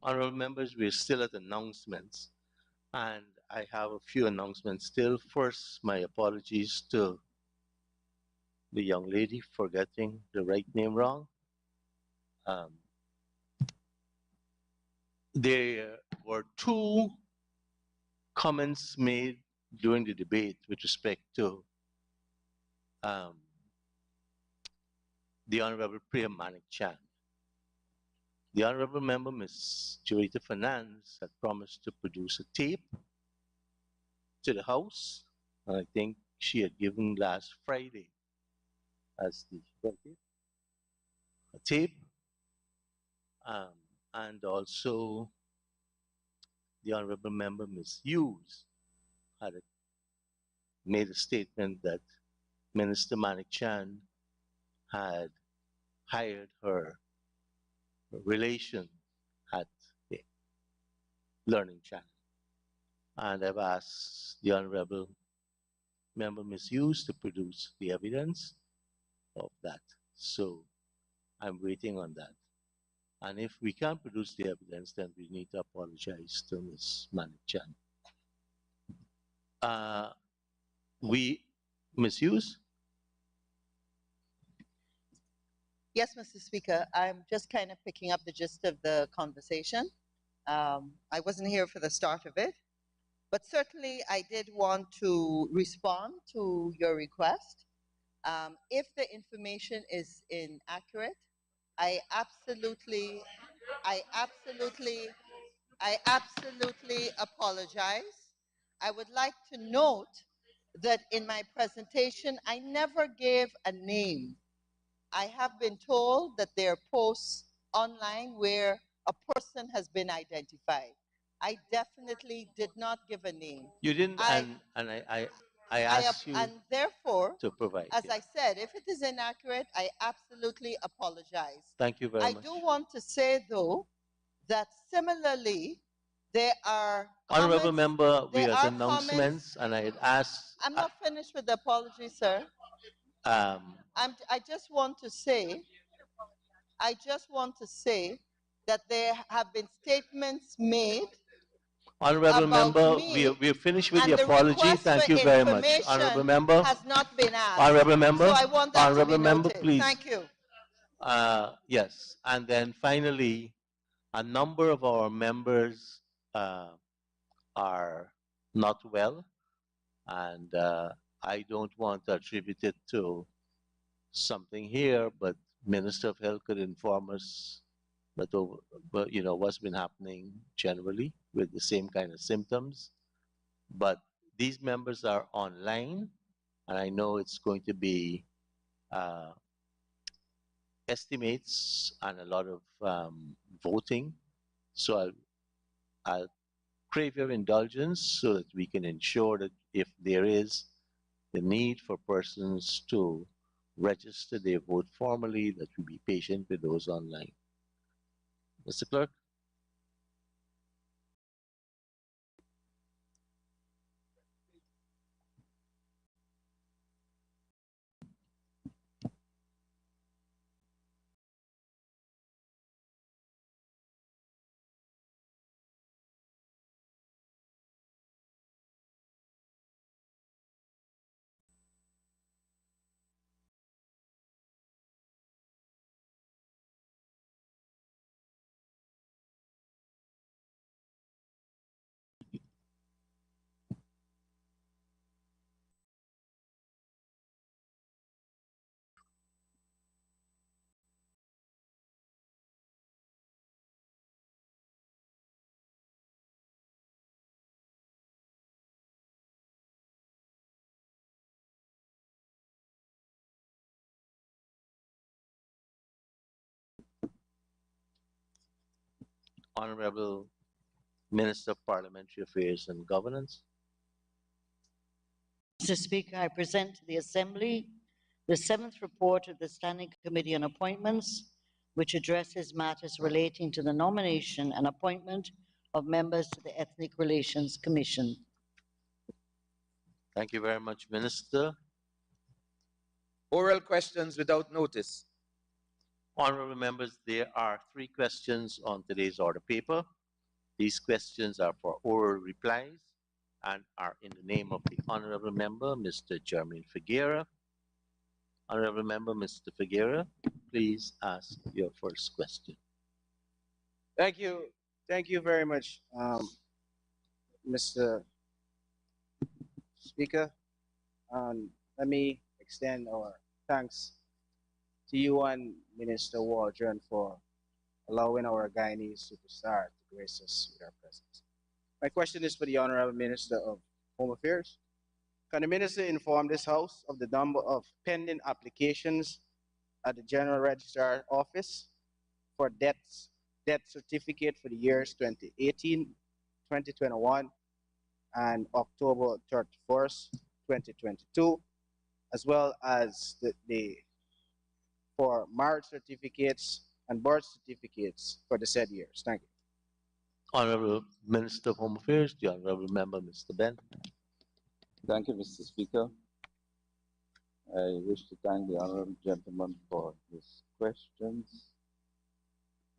Honorable members, we're still at announcements, and I have a few announcements still. First, my apologies to the young lady for getting the right name wrong. Um, there were two comments made during the debate with respect to um, the Honorable Priya Manik Chan. The Honorable Member, Ms. Joita Fernandez, had promised to produce a tape to the House, and I think she had given last Friday as the a tape, um, and also the Honorable Member, Ms. Hughes, had made a statement that Minister Manik Chan had hired her relation at the Learning Channel. And I've asked the Honorable Member Ms. Hughes to produce the evidence of that. So I'm waiting on that. And if we can't produce the evidence, then we need to apologize to Ms. Manik Chan. Uh, Ms. Hughes? Yes, Mr. Speaker, I'm just kind of picking up the gist of the conversation. I wasn't here for the start of it, but certainly I did want to respond to your request. If the information is inaccurate, I absolutely apologize. I would like to note that in my presentation, I never gave a name. I have been told that there are posts online where a person has been identified. I definitely did not give a name. You didn't, and I asked you And therefore, to provide. as Yeah. I said, if it is inaccurate, I absolutely apologize. Thank you very I much. do want to say, though, that similarly, there are Honorable comments, Member, we there had are comments. announcements, and I had asked. I'm not finished with the apology, sir. Um, I just want to say that there have been statements made Honorable about Member, me, we are finished with the and the apology. request Thank for you very much. Honorable information Member. has not been asked. Honorable Member. So I want that to be Honorable Member, noted. please. Thank you. Yes, and then finally, a number of our members are not well, and I don't want to attribute it to something here, but Minister of Health could inform us but what's been happening generally with the same kind of symptoms. But these members are online, and I know it's going to be uh, estimates and a lot of voting. So I'll crave your indulgence so that we can ensure that if there is the need for persons to register their vote formally, that we be patient with those online. Mr. Clerk? Honorable Minister of Parliamentary Affairs and Governance. Mr. Speaker, I present to the Assembly the 7th report of the Standing Committee on Appointments, which addresses matters relating to the nomination and appointment of members to the Ethnic Relations Commission. Thank you very much, Minister. Oral questions without notice. Honorable members, there are 3 questions on today's order paper. These questions are for oral replies and are in the name of the honorable member, Mr. Jermaine Figuera. Honorable member, Mr. Figuera, please ask your first question. Thank you. Thank you very much, Mr. Speaker. Let me extend our thanks to you and Minister Waldron for allowing our Guyanese superstar to grace us with our presence. My question is for the Honorable Minister of Home Affairs. Can the Minister inform this House of the number of pending applications at the General Registrar Office for death certificate for the years 2018, 2021, and October 31st, 2022, as well as for marriage certificates and birth certificates for the said years? Thank you. Honorable Minister of Home Affairs, the honorable member, Mr. Ben. Thank you, Mr. Speaker. I wish to thank the honorable gentleman for his questions.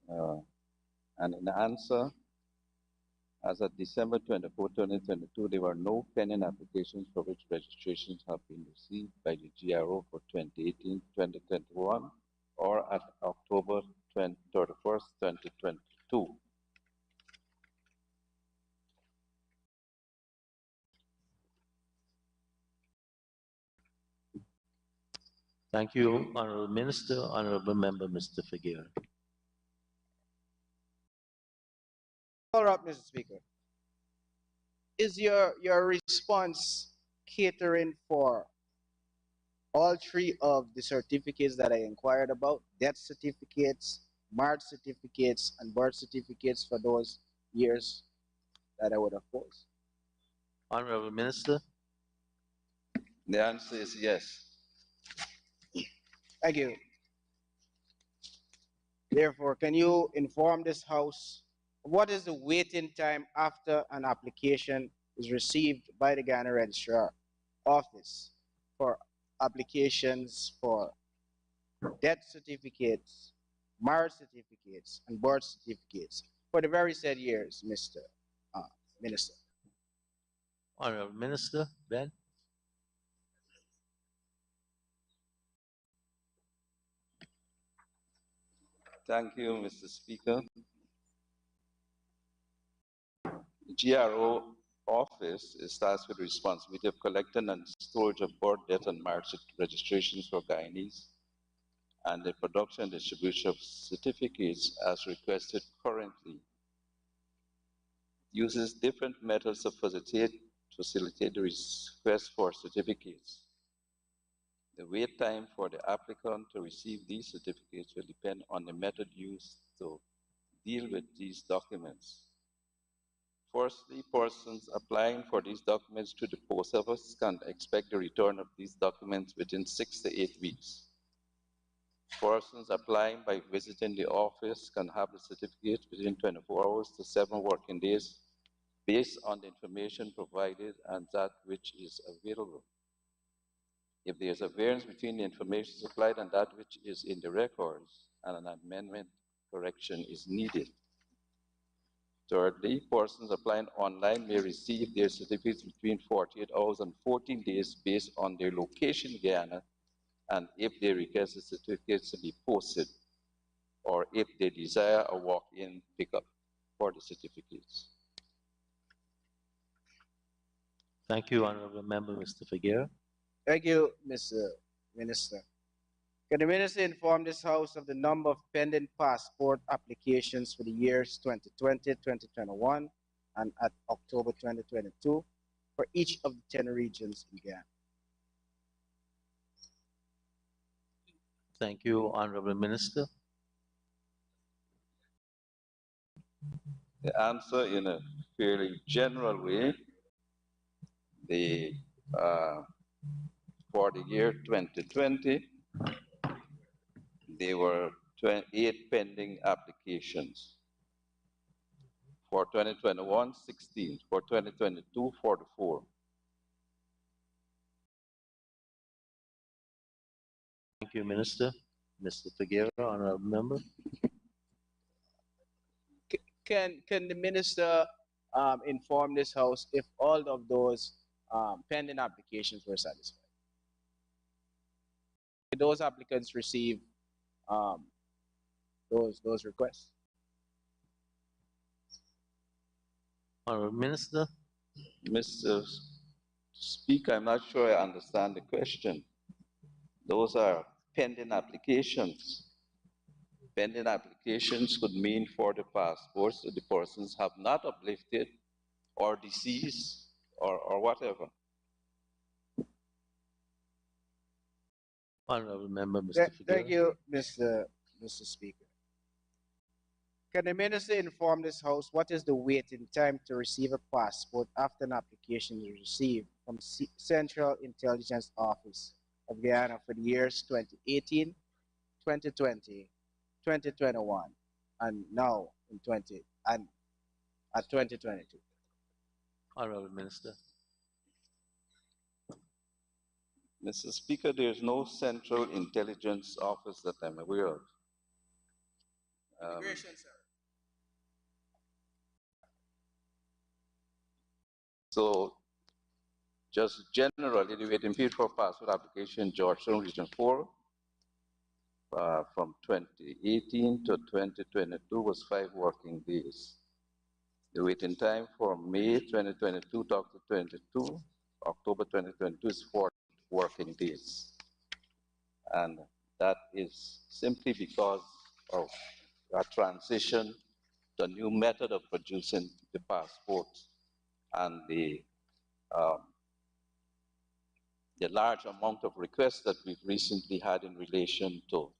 And in answer, as of December 24, 2022, there were no pending applications for which registrations have been received by the GRO for 2018, 2021, or at October 31st, 2022. Thank you, honorable minister. Honorable member, Mr. Figuera. All right, Mr. Speaker. Is your response catering for all 3 of the certificates that I inquired about? Death certificates, marriage certificates, and birth certificates for those years that I would have posed? Honorable minister. The answer is yes. Thank you. Therefore, can you inform this House what is the waiting time after an application is received by the Ghana Registrar Office for applications for death certificates, marriage certificates, and birth certificates for the very said years, Mr. Minister? Honorable Minister Ben. Thank you, Mr. Speaker. The GRO office is tasked with the responsibility of collecting and storage of birth, death, and marriage registrations for Guyanese, and the production and distribution of certificates as requested currently. Uses different methods to facilitate the request for certificates. The wait time for the applicant to receive these certificates will depend on the method used to deal with these documents. Firstly, persons applying for these documents to the post office can expect the return of these documents within 6 to 8 weeks. Persons applying by visiting the office can have the certificate within 24 hours to 7 working days based on the information provided and that which is available. If there is a variance between the information supplied and that which is in the records, and an amendment correction is needed. Thirdly, persons applying online may receive their certificates between 48 hours and 14 days based on their location in Guyana, and if they request the certificates to be posted, or if they desire a walk-in pickup for the certificates. Thank you, honorable member, Mr. Figuera. Thank you, Mr. Minister. Can the Minister inform this House of the number of pending passport applications for the years 2020, 2021, and at October 2022 for each of the 10 regions in Ghana? Thank you, honorable minister. The answer in a fairly general way, for the year 2020, there were 8 pending applications. For 2021, 16. For 2022, 44. Thank you, minister. Mr. Figueroa, honorable member. Can the minister inform this house if all of those pending applications were satisfied? Did those applicants receive um, those requests? Honorable Minister. Mr. Speaker, I'm not sure I understand the question. Those are pending applications. Pending applications could mean for the passports that the persons have not uplifted or deceased or whatever. Honorable member, Mr. Figueroa. Thank you, Mr. Speaker. Can the minister inform this house what is the waiting time to receive a passport after an application is received from Central Intelligence Office of Guyana for the years 2018, 2020, 2021, and now in 2022? Honorable Minister. Mr. Speaker, there is no Central Intelligence Office that I'm aware of. So, just generally, the waiting period for passport application, Georgetown Region 4, from 2018 to 2022 was 5 working days. The waiting time for May 2022 to October 2022 is 4 working days. And that is simply because of a transition to a new method of producing the passport and the large amount of requests that we've recently had in relation to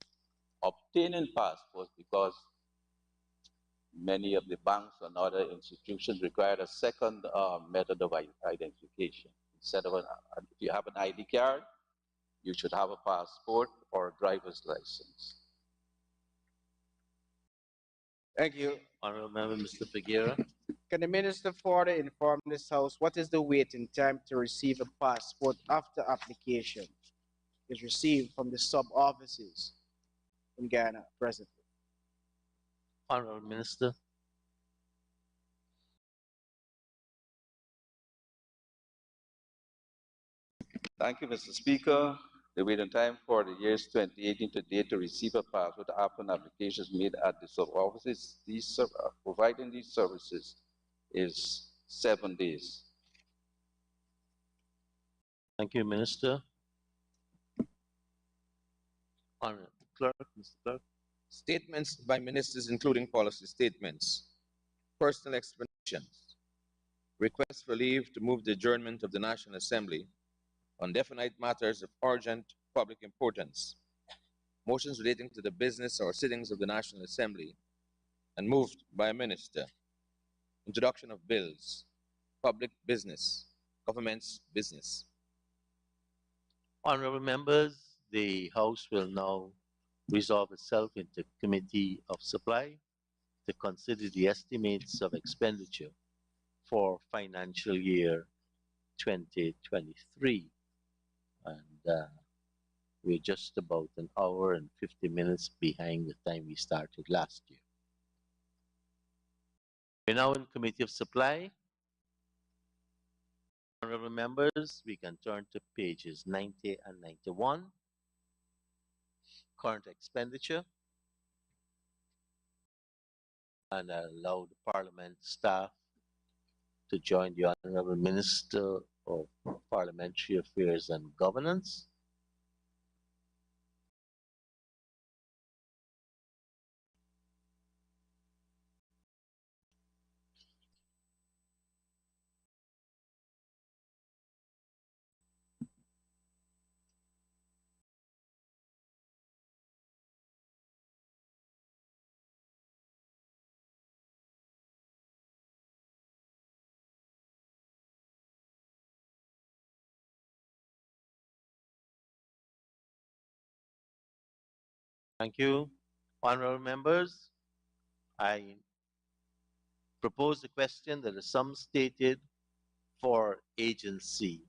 obtaining passports, because many of the banks and other institutions require a second method of identification. Instead of if you have an ID card, you should have a passport or a driver's license. Thank you. Honorable member, Mr. Figueroa. Can the minister further inform this house what is the waiting time to receive a passport after application is received from the sub-offices in Guyana presently? Honorable Minister. Thank you, Mr. Speaker. The waiting time for the years 2018 to date to receive a passport after applications made at the sub-offices providing these services is 7 days. Thank you, Minister. Honorable Clerk, Mr. Clerk. Statements by ministers, including policy statements, personal explanations, requests for leave to move the adjournment of the National Assembly on definite matters of urgent public importance, motions relating to the business or sittings of the National Assembly, and moved by a minister, introduction of bills, public business, government's business. Honorable members, the House will now resolve itself into Committee of Supply to consider the estimates of expenditure for financial year 2023. And we're just about an hour and 50 minutes behind the time we started last year. We're now in Committee of Supply. Honorable members, we can turn to pages 90 and 91. Current expenditure. And I allow the Parliament staff to join the Honorable Minister of Parliamentary Affairs and Governance. Thank you. Honorable members, I propose the question that the sum stated for agency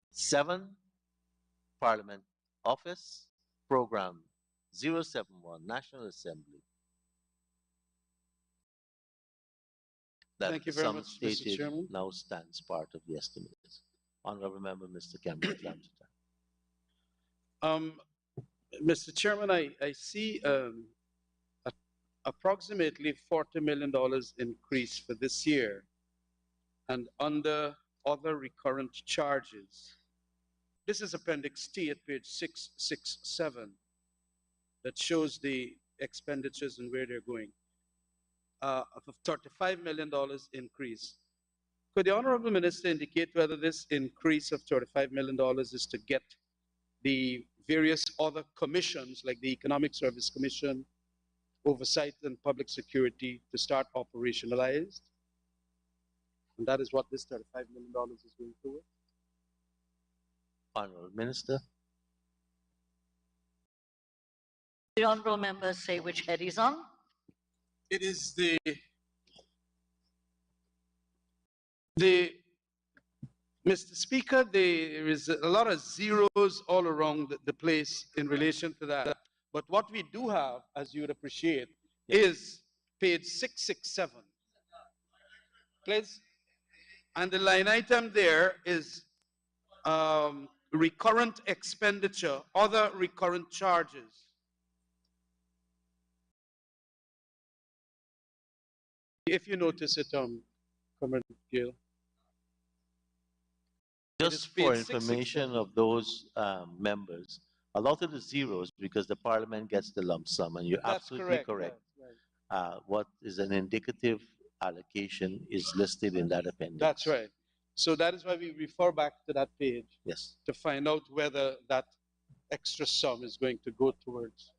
7 Parliament Office, Program 071, National Assembly. That Thank you the very sum much, Mr. stated Chairman. now stands part of the estimates. Honorable Member, Mr. Cameron Flamstead. Mr. Chairman, I see approximately $40 million increase for this year. And under other recurrent charges, this is Appendix T at page 667 that shows the expenditures and where they're going. Of $35 million increase. Could the Honorable Minister indicate whether this increase of $35 million is to get the various other commissions like the Economic Service Commission, Oversight and Public Security to start operationalized? And that is what this $35 million is going towards. Honorable Minister. The honorable members say which head he's on. It is Mr. Speaker, there is a lot of zeros all around the place in relation to that. But what we do have, as you would appreciate, is page 667. Please. And the line item there is recurrent expenditure, other recurrent charges. If you notice it, Comrade Gill. Just for information of those members, a lot of the zeros, because the Parliament gets the lump sum, and you're That's absolutely correct. correct. Right. What is an indicative allocation is listed in that appendix. That's right. So that is why we refer back to that page. Yes. To find out whether that extra sum is going to go towards.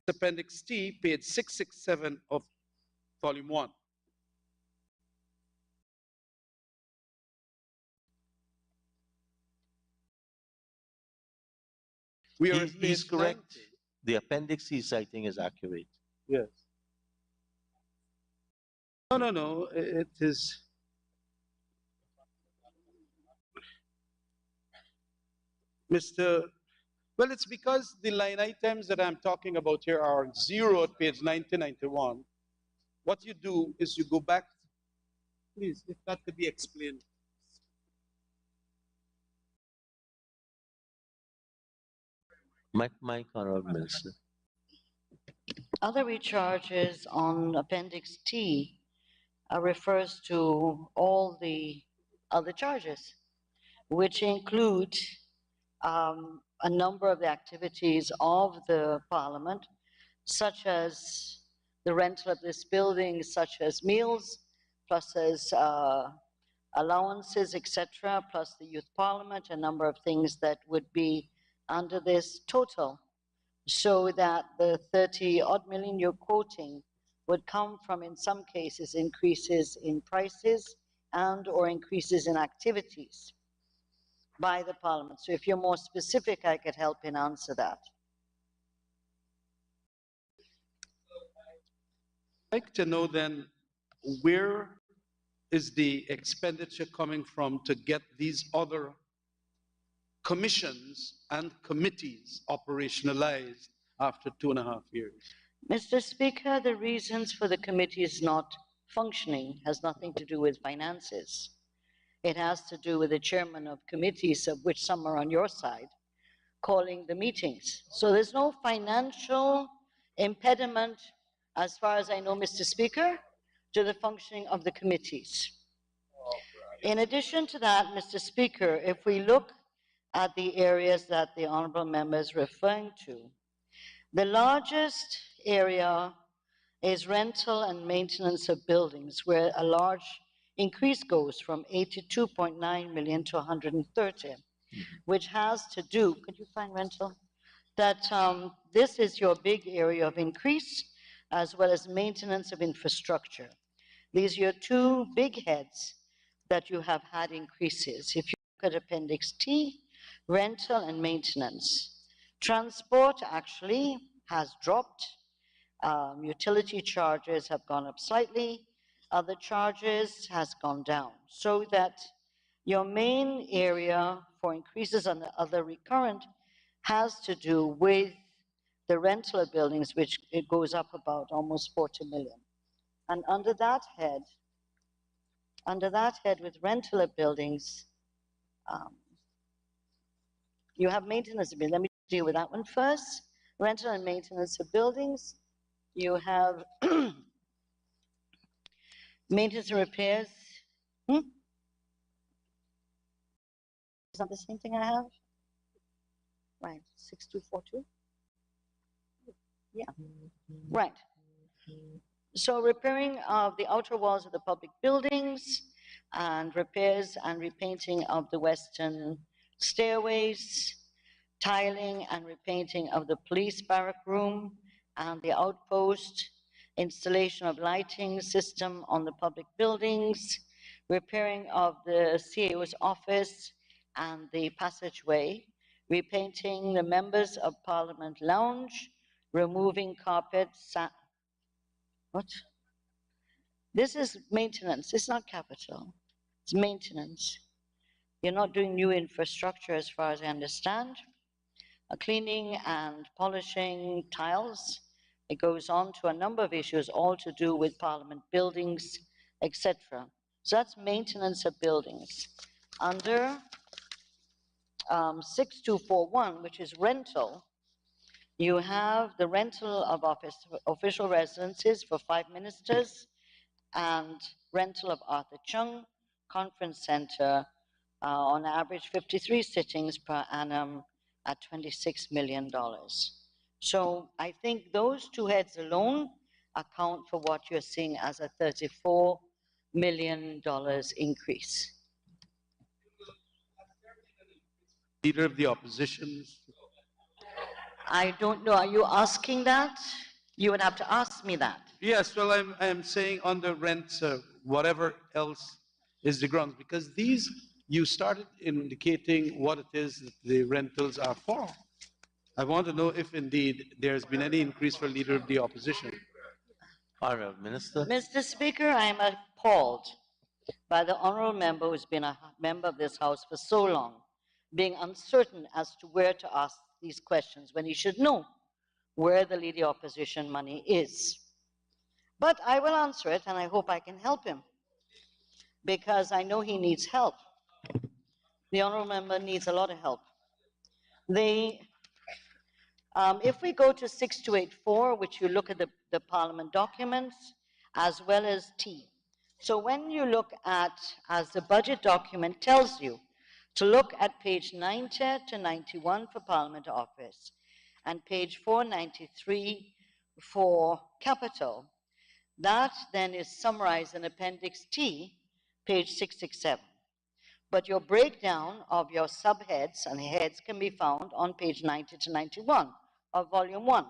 Appendix T, page 667 of Volume 1. We are at He's page correct. 90. The appendix he's citing is accurate. Yes. No, it is. Well, it's because the line items that I'm talking about here are zero at page 9091. What you do is you go back, please, if that could be explained. My Honorable Minister. Other recharges on Appendix T refers to all the other charges, which include a number of the activities of the Parliament, such as the rental of this building, such as meals, plus as allowances, etc., plus the Youth Parliament, a number of things that would be under this total, so that the 30-odd million you're quoting would come from, in some cases, increases in prices and or increases in activities by the Parliament. So if you're more specific, I could help in answer that. I'd like to know then, where is the expenditure coming from to get these other commissions and committees operationalized after 2.5 years? Mr. Speaker, the reasons for the committees not functioning has nothing to do with finances. It has to do with the chairman of committees, of which some are on your side, calling the meetings. So there's no financial impediment, as far as I know, Mr. Speaker, to the functioning of the committees. In addition to that, Mr. Speaker, if we look at the areas that the honorable member is referring to, the largest area is rental and maintenance of buildings, where a large increase goes from 82.9 million to 130, which has to do, could you find rental? That this is your big area of increase, as well as maintenance of infrastructure. These are your two big heads that you have had increases. If you look at Appendix T, rental and maintenance. Transport actually has dropped. Utility charges have gone up slightly. Other charges has gone down. So that your main area for increases on the other recurrent has to do with the rental of buildings, which it goes up about almost 40 million. And under that head with rental of buildings, you have maintenance of buildings. Let me deal with that one first. Rental and maintenance of buildings. You have maintenance and repairs. Is that the same thing I have? Right, 6242? Yeah, right. So repairing of the outer walls of the public buildings and repairs and repainting of the western stairways, tiling and repainting of the police barrack room and the outpost, installation of lighting system on the public buildings, repairing of the CAO's office and the passageway, repainting the members of Parliament lounge, removing carpets. What? This is maintenance. It's not capital. It's maintenance. You're not doing new infrastructure as far as I understand. Cleaning and polishing tiles. It goes on to a number of issues, all to do with Parliament buildings, etc. So that's maintenance of buildings. Under 6241, which is rental, you have the rental of official residences for 5 ministers and rental of Arthur Chung Conference Center, on average 53 sittings per annum at $26 million. So I think those two heads alone account for what you're seeing as a $34 million increase. Leader of the opposition. I don't know. Are you asking that? You would have to ask me that. Yes, well, I'm saying on the rents, whatever else is the grounds, because these, you started indicating what it is that the rentals are for. I want to know if indeed there's been any increase for Leader of the Opposition. Honourable Minister. Mr. Speaker, I am appalled by the honourable member who's been a member of this House for so long, being uncertain as to where to ask these questions when he should know where the Leader of the Opposition money is. But I will answer it, and I hope I can help him, because I know he needs help. The honourable member needs a lot of help. If we go to 6284, which you look at the Parliament documents, as well as T. So when you look at, as the budget document tells you, to look at page 90 to 91 for Parliament Office, and page 493 for Capital, that then is summarized in Appendix T, page 667. But your breakdown of your subheads and heads can be found on page 90 to 91 of Volume 1.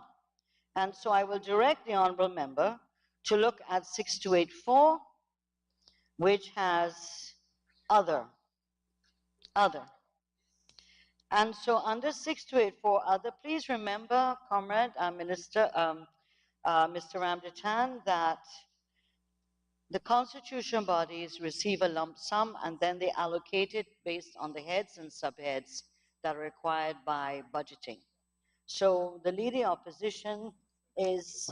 And so I will direct the honourable member to look at 6284, which has other. And so under 6284 other, please remember, Comrade Minister, Mr. Ramdatan, that the constitutional bodies receive a lump sum and then they allocate it based on the heads and subheads that are required by budgeting. So the Leader Opposition is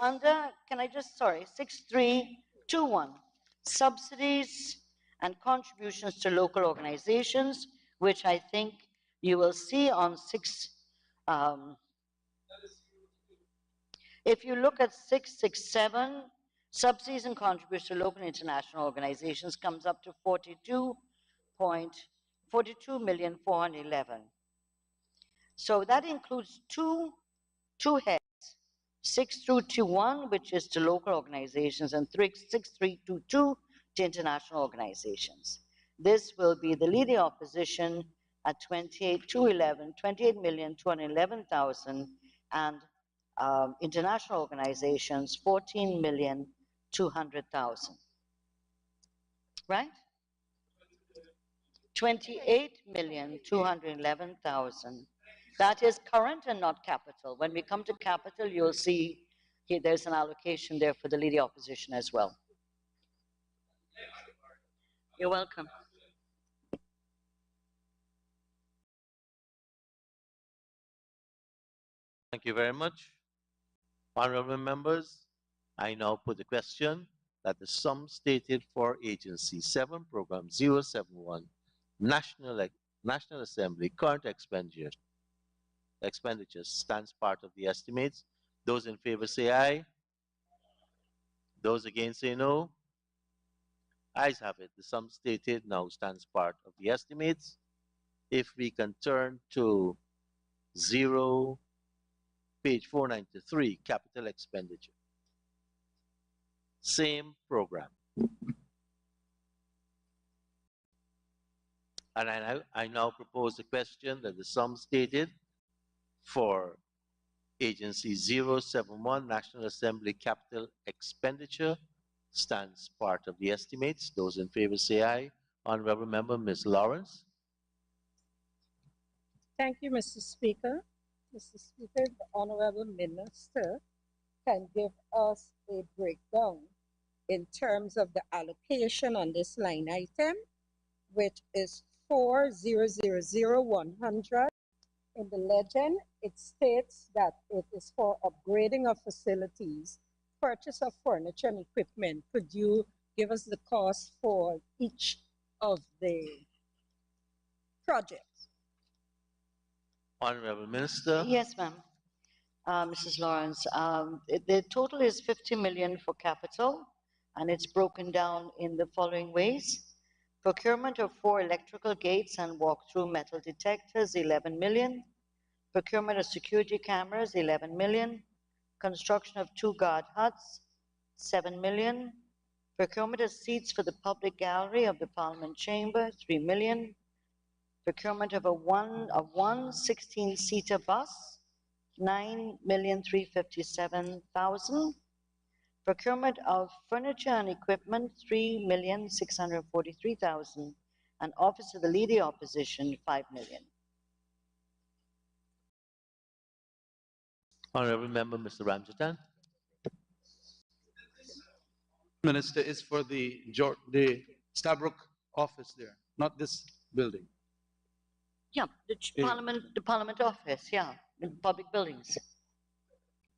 under, can I just, sorry, 6321, subsidies and contributions to local organizations, which I think you will see on if you look at 667, subsidies and contributions to local and international organizations comes up to 42,411,000. So that includes two heads, 6321, which is to local organizations, and 6322 to international organizations. This will be the Leader Opposition at 28,211,000, and international organizations 14,200,000. Right? 28,211,000. That is current and not capital. When we come to capital, you'll see here there's an allocation there for the Leader Opposition as well. You're welcome. Thank you very much. Honorable members, I now put the question that the sum stated for Agency 7, Program 071, National Assembly current expenditures stands part of the estimates. Those in favor say aye. Those against say no. Ayes have it. The sum stated now stands part of the estimates. If we can turn to page 493, capital expenditure. Same program. And I now propose the question that the sum stated for Agency 071, National Assembly capital expenditure, stands part of the estimates. Those in favor say aye. Honorable Member, Ms. Lawrence. Thank you, Mr. Speaker. Mr. Speaker, the Honorable Minister can give us a breakdown in terms of the allocation on this line item, which is 4,000,100. In the legend, it states that it is for upgrading of facilities, purchase of furniture and equipment. Could you give us the cost for each of the projects? Honorable Minister. Yes, ma'am. Mrs. Lawrence, the total is 50 million for capital, and it's broken down in the following ways. Procurement of 4 electrical gates and walk-through metal detectors, 11 million. Procurement of security cameras, 11 million. Construction of 2 guard huts, 7 million. Procurement of seats for the public gallery of the Parliament Chamber, 3 million. Procurement of one 16-seater bus, 9,357,000. Procurement of furniture and equipment, 3,643,000. And Office of the Leader Opposition, 5 million. Honorable Member, Mr. Ramjatan. Minister, is for the Stabrook office there, not this building. Yeah, the Parliament office, yeah, in public buildings.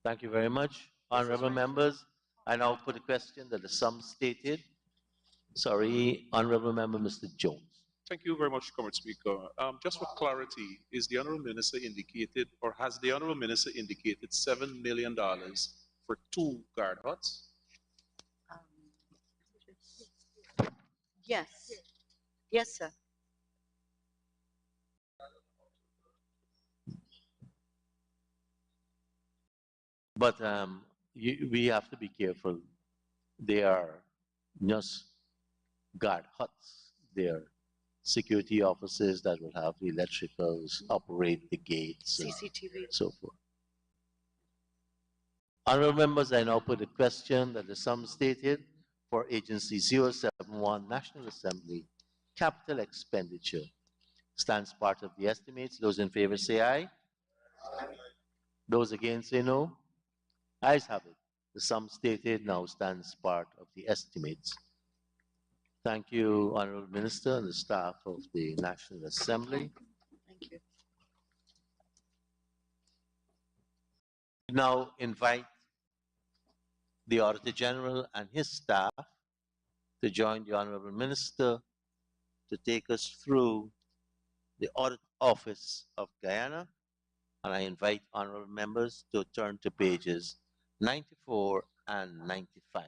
Thank you very much. Honorable members, I now put a question that the sum stated. Sorry, Honorable Member, Mr. Jones. Thank you very much, Comrade Speaker. Just for clarity, is the Honorable Minister indicated, or has the Honorable Minister indicated $7 million for 2 guard huts? Yes. Yes, sir. But we have to be careful. They are just guard huts. They are security officers that will have the electricals, operate the gates, and CCTV. so forth. Honorable members, I now put a question that the sum stated for Agency 071 National Assembly capital expenditure stands part of the estimates. Those in favor say aye. Those against say no. Ayes have it. The sum stated now stands part of the estimates. Thank you, Honorable Minister and the staff of the National Assembly. Thank you. Now invite the Auditor General and his staff to join the Honorable Minister to take us through the Audit Office of Guyana. And I invite honorable members to turn to pages 94 and 95.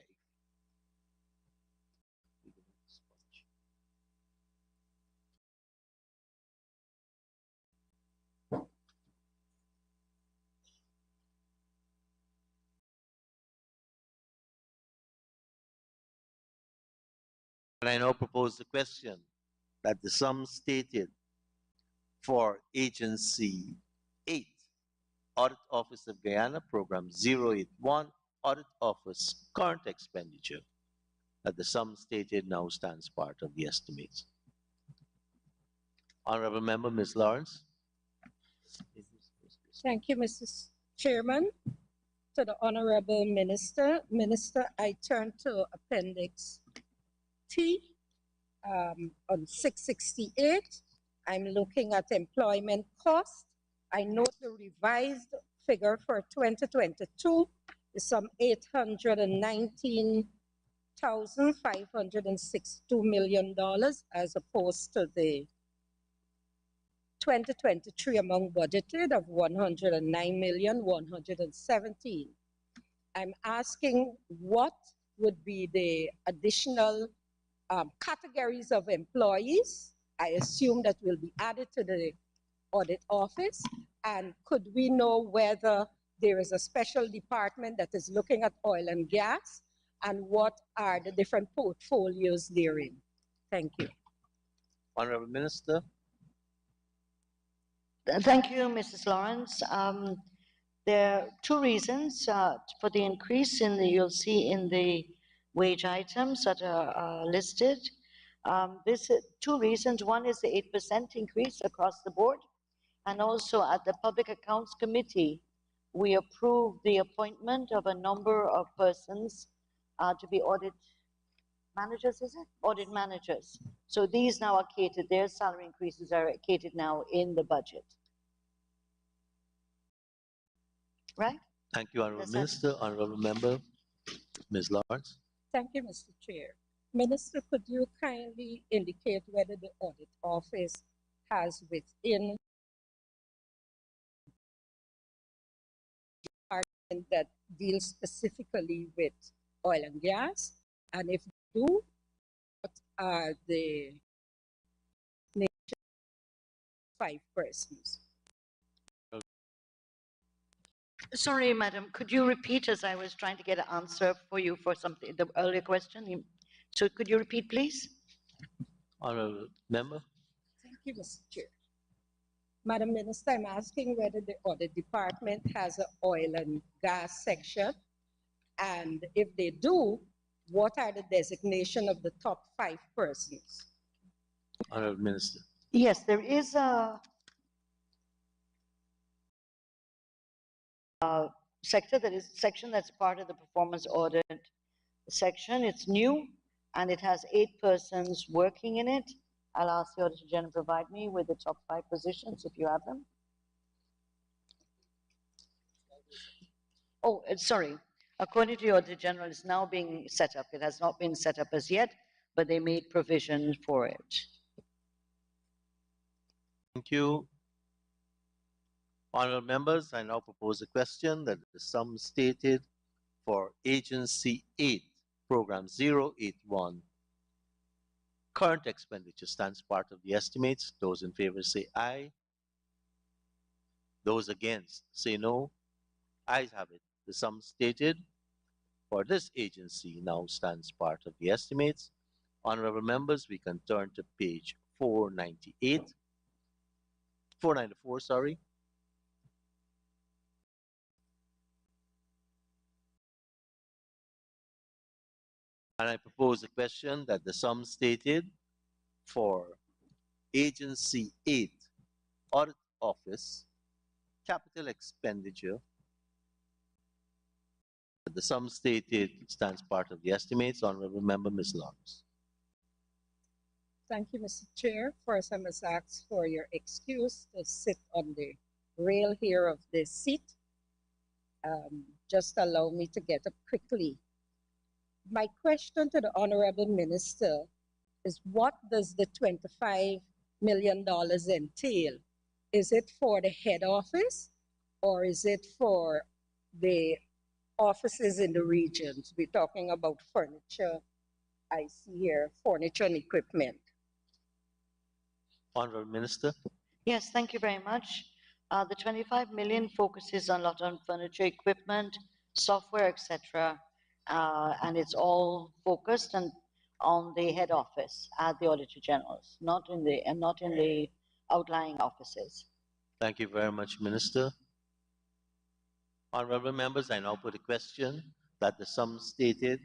And I now propose the question that the sum stated for Agency 8, Audit Office of Guyana, Program 081, Audit Office current expenditure, that the sum stated now stands part of the estimates. Honorable Member, Ms. Lawrence. Thank you, Mr. Chairman. To the Honorable Minister. Minister, I turn to Appendix T on 668. I'm looking at employment cost. I note the revised figure for 2022 is some $819,562 million as opposed to the 2023 amount budgeted of 109,117. I'm asking what would be the additional categories of employees I assume that will be added to the audit office, and could we know whether there is a special department that is looking at oil and gas, and what are the different portfolios therein? Thank you. Honorable Minister. Thank you, Mrs. Lawrence. There are two reasons for the increase in the, you'll see in the wage items that are listed. This two reasons. One is the 8% increase across the board. And also at the Public Accounts Committee, we approved the appointment of a number of persons to be audit managers, is it? Audit managers. So these now are catered, their salary increases are catered now in the budget. Right? Thank you, Honorable That's it. Minister. Honorable Member, Ms. Lawrence. Thank you, Mr. Chair. Minister, could you kindly indicate whether the audit office has within department that deals specifically with oil and gas? And if you do, what are the 5 persons? Sorry, madam, could you repeat as I was trying to get an answer for you for something, the earlier question? So could you repeat, please? Honorable Member. Thank you, Mr. Chair. Madam Minister, I'm asking whether the audit department has an oil and gas section, and if they do, what are the designation of the top 5 persons? Honorable Minister. Yes, there is a section that's part of the performance audit section. It's new and it has 8 persons working in it. I'll ask the Auditor General to provide me with the top 5 positions if you have them. Oh, sorry. According to the Auditor General, it's now being set up. It has not been set up as yet, but they made provision for it. Thank you. Honorable members, I now propose a question that the sum stated for Agency 8, Program 081, current expenditure stands part of the estimates. Those in favor say aye. Those against say no. Ayes have it. The sum stated for this agency now stands part of the estimates. Honorable members, we can turn to page 494, sorry. And I propose a question that the sum stated for Agency 8, Audit Office, capital expenditure, the sum stated stands part of the estimates. Honorable Member, Ms. Lawrence. Thank you, Mr. Chair. First, I must ask for your excuse to sit on the rail here of the seat. Just allow me to get up quickly. My question to the Honorable Minister is, what does the $25 million entail? Is it for the head office or is it for the offices in the regions? We're talking about furniture. I see here furniture and equipment. Honorable Minister. Yes, thank you very much. The 25 million focuses a lot on furniture, equipment, software, etc. And it's all focused on the head office at the Auditor General's, not in the outlying offices. Thank you very much, Minister. Honorable members, I now put a question that the sum stated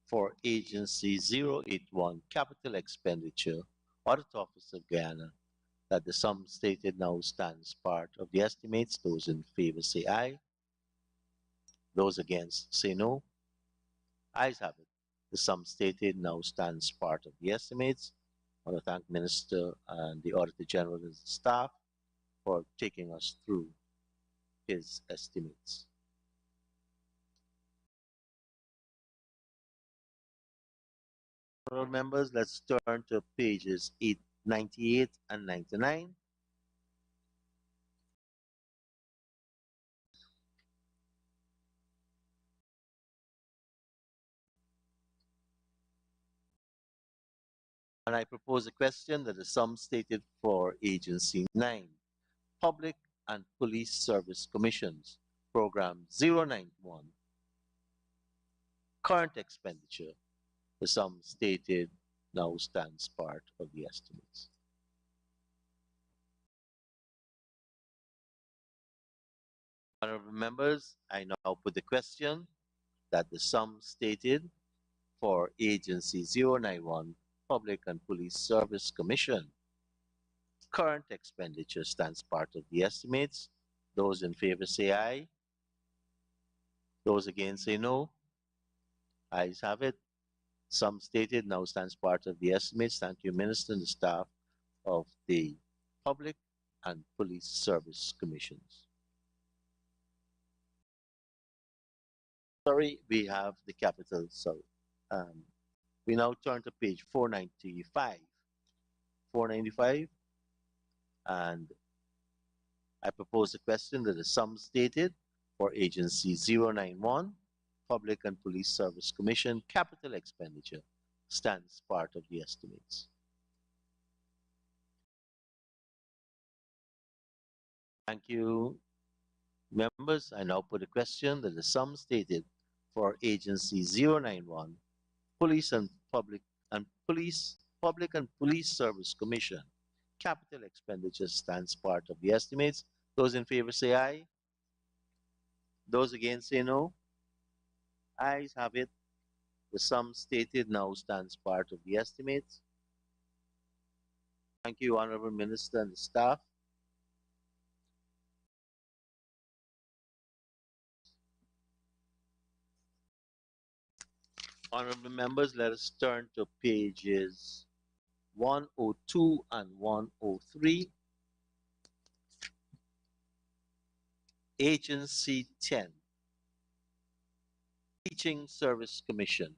for Agency 081, capital expenditure, Audit Office of Guyana, that the sum stated now stands part of the estimates. Those in favor say aye. Those against say no. Ayes have it. The sum stated now stands part of the estimates. I want to thank Minister and the Auditor General and the staff for taking us through his estimates. Honorable members, let's turn to pages 98 and 99. And I propose a question that the sum stated for Agency 9, Public and Police Service Commissions, Program 091, current expenditure, the sum stated now stands part of the estimates. Honorable members, I now put the question that the sum stated for Agency 091, Public and Police Service Commission, current expenditure stands part of the estimates. Those in favor say aye. Those against say no. Ayes have it. Sum stated now stands part of the estimates. Thank you, Minister, and the staff of the Public and Police Service Commissions. Sorry, we have the capital. So we now turn to page 495. 495. And I propose a question that the sum stated for Agency 091, Public and Police Service Commission, capital expenditure stands part of the estimates. Thank you, members. I now put a question that the sum stated for Agency 091, Police and Public and Police Service Commission, capital expenditure stands part of the estimates. Those in favor say aye. Those against say no. Ayes have it. The sum stated now stands part of the estimates. Thank you, Honorable Minister and the staff. Honorable members, let us turn to pages 102 and 103. Agency 10, Teaching Service Commission.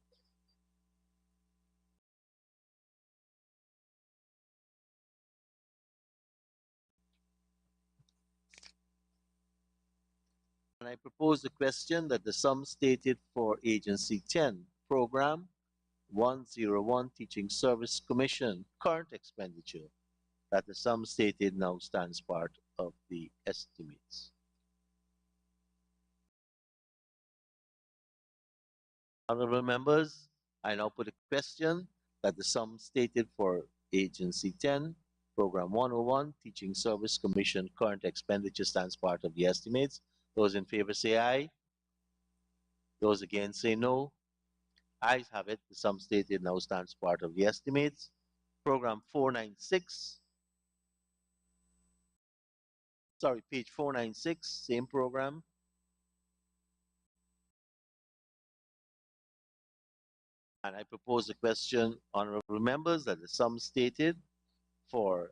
And I propose the question that the sum stated for Agency 10, Program 101, Teaching Service Commission, current expenditure, that the sum stated now stands part of the estimates. Honorable members, I now put a question that the sum stated for Agency 10, Program 101, Teaching Service Commission, current expenditure stands part of the estimates. Those in favor say aye. Those against say no. Ayes have it. The sum stated now stands part of the estimates. Program 496. Sorry, page 496, same program. And I propose a question, honorable members, that the sum stated for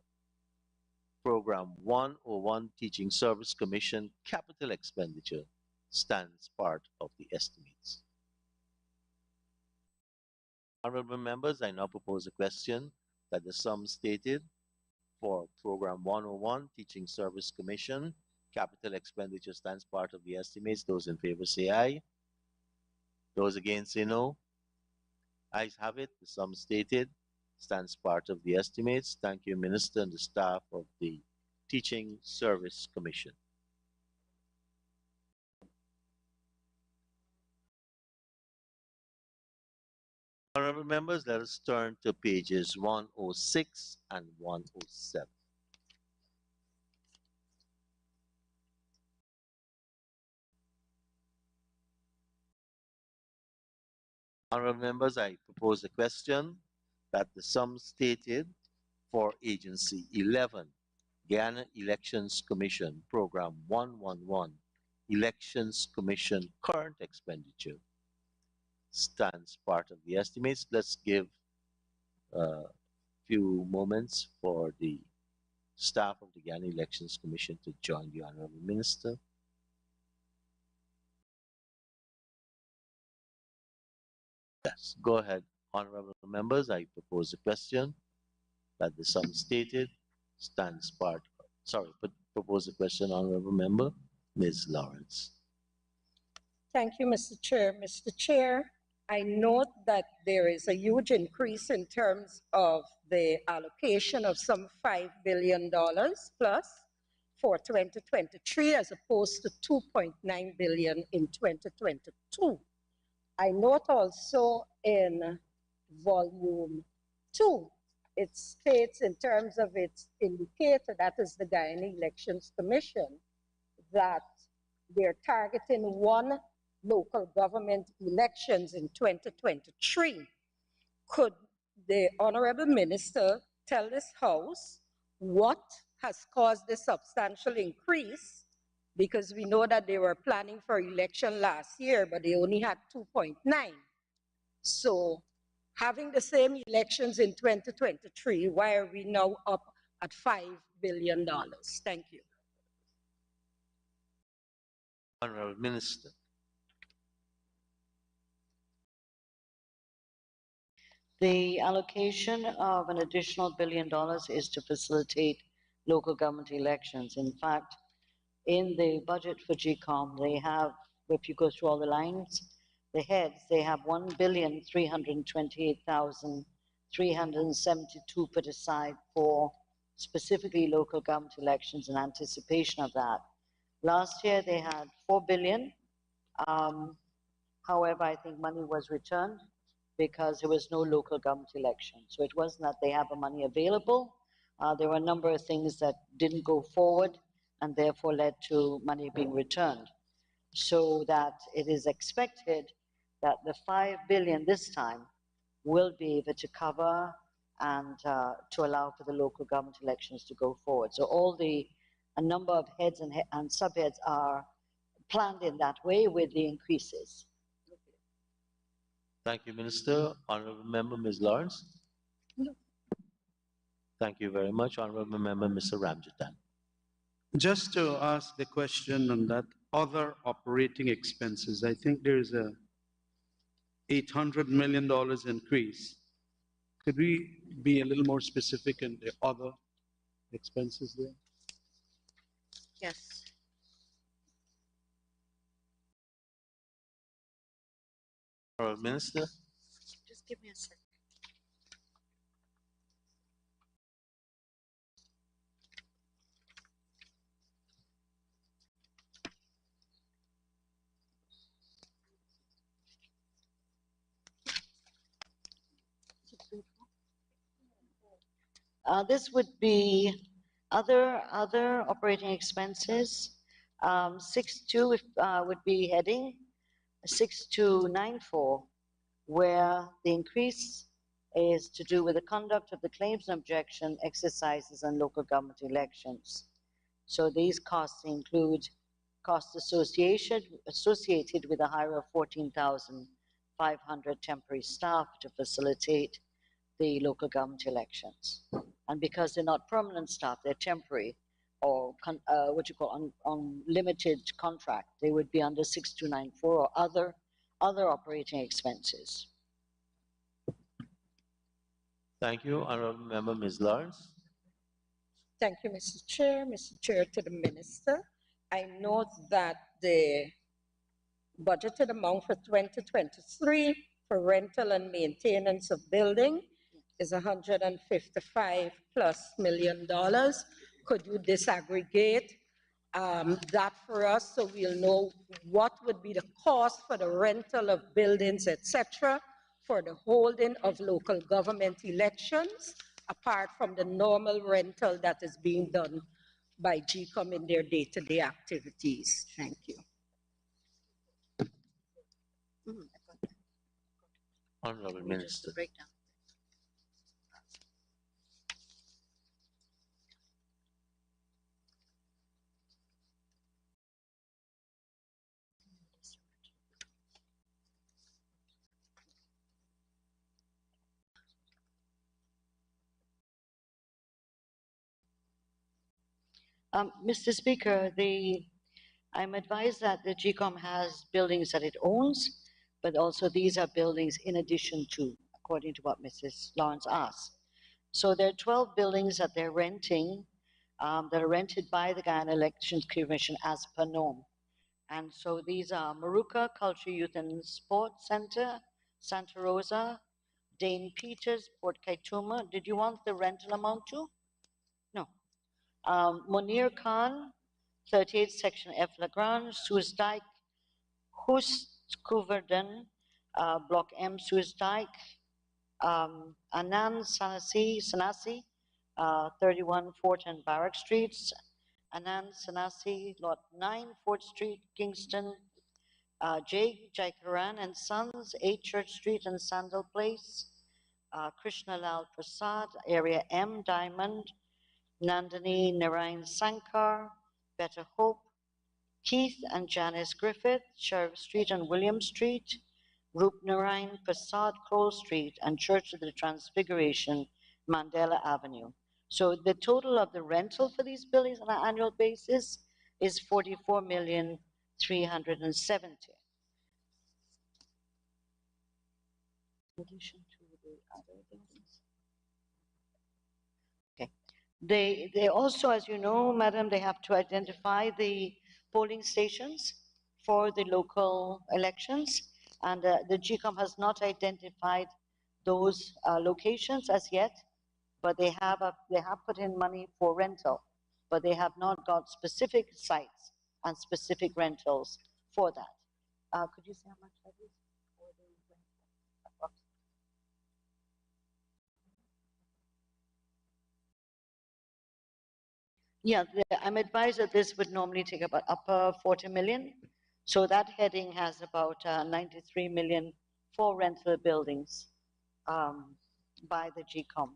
Program 101, Teaching Service Commission, capital expenditure stands part of the estimates. Honorable members, I now propose a question that the sum stated for Program 101, Teaching Service Commission, capital expenditure stands part of the estimates. Those in favor say aye. Those against say no. Ayes have it. The sum stated stands part of the estimates. Thank you, Minister, and the staff of the Teaching Service Commission. Honorable members, let us turn to pages 106 and 107. Honorable members, I propose a question that the sum stated for Agency 11, Guyana Elections Commission, Program 111, Elections Commission current expenditure stands part of the estimates. Let's give a few moments for the staff of the Guyana Elections Commission to join the Honorable Minister. Yes, go ahead. Honorable members, I propose a question that the sum stated stands part. Sorry, propose a question, Honorable Member, Ms. Lawrence. Thank you, Mr. Chair. Mr. Chair, I note that there is a huge increase in terms of the allocation of some $5 billion plus for 2023 as opposed to 2.9 billion in 2022. I note also in volume 2, it states in terms of its indicator, that is the Guyana Elections Commission, that they're targeting 1 local government elections in 2023. Could the Honorable Minister tell this House what has caused this substantial increase? Because we know that they were planning for election last year, but they only had 2.9. So having the same elections in 2023, why are we now up at $5 billion? Thank you. Honorable Minister. The allocation of an additional $1 billion is to facilitate local government elections. In fact, in the budget for GCOM, they have, if you go through all the lines, the heads, they have 1,328,372 put aside for specifically local government elections in anticipation of that. Last year they had 4 billion. However, I think money was returned because there was no local government election. So it wasn't that they have the money available. There were a number of things that didn't go forward and therefore led to money being returned. So that it is expected that the 5 billion this time will be able to cover and to allow for the local government elections to go forward. So a number of heads and subheads are planned in that way with the increases. Thank you, Minister. Honorable Member, Ms. Lawrence. No. Thank you very much. Honorable Member, Mr. Ramjatan. Just to ask the question on that other operating expenses, I think there is a $800 million increase. Could we be a little more specific in the other expenses there? Yes. Honorable Minister. Just give me a second. This would be other operating expenses. 62 would be heading 6294, where the increase is to do with the conduct of the claims and objection exercises and local government elections. So these costs include costs associated with the hire of 14,500 temporary staff to facilitate the local government elections. And because they're not permanent staff, they're temporary or on limited contract, they would be under 6294 or other operating expenses. Thank you. Honorable Member, Ms. Lawrence. Thank you, Mr. Chair. Mr. Chair, to the Minister, I note that the budgeted amount for 2023 for rental and maintenance of building is $155+ million. Could you disaggregate that for us so we'll know what would be the cost for the rental of buildings, etc., for the holding of local government elections, apart from the normal rental that is being done by GCOM in their day-to-day activities? Thank you. Honorable Minister. Mr. Speaker, I'm advised that the GCOM has buildings that it owns, but also these are buildings in addition to, according to what Mrs. Lawrence asked. So there are 12 buildings that they're renting, that are rented by the Guyana Elections Commission as per norm. And so these are Maruka Culture, Youth and Sports Center, Santa Rosa, Dane Peters, Port Kaituma. Did you want the rental amount too? No. Munir Khan, 38 Section F Lagrange, Suez-Dyke, Hoostkoeverden, Block M, Suez-Dyke, Anand Sanasi, 31 Fort and Barrack Streets, Anand Sanasi, Lot 9, Fort Street, Kingston, J. Jaikaran and Sons, 8 Church Street and Sandal Place, Krishna Lal Prasad, Area M, Diamond, Nandini Narayan Sankar, Better Hope, Keith and Janice Griffith, Sheriff Street and William Street, Roop Narayan Prasad, Kroll Street, and Church of the Transfiguration, Mandela Avenue. So the total of the rental for these buildings on an annual basis is 44,370,000. In addition to the other buildings. Okay. They also, as you know, madam, they have to identify the polling stations for the local elections. And the GCOM has not identified those locations as yet, but they have put in money for rental, but they have not got specific sites and specific rentals for that. Could you say how much that is for the rental? Yeah, I'm advised that this would normally take about upper 40 million. So that heading has about 93 million for rental buildings by the GCOM.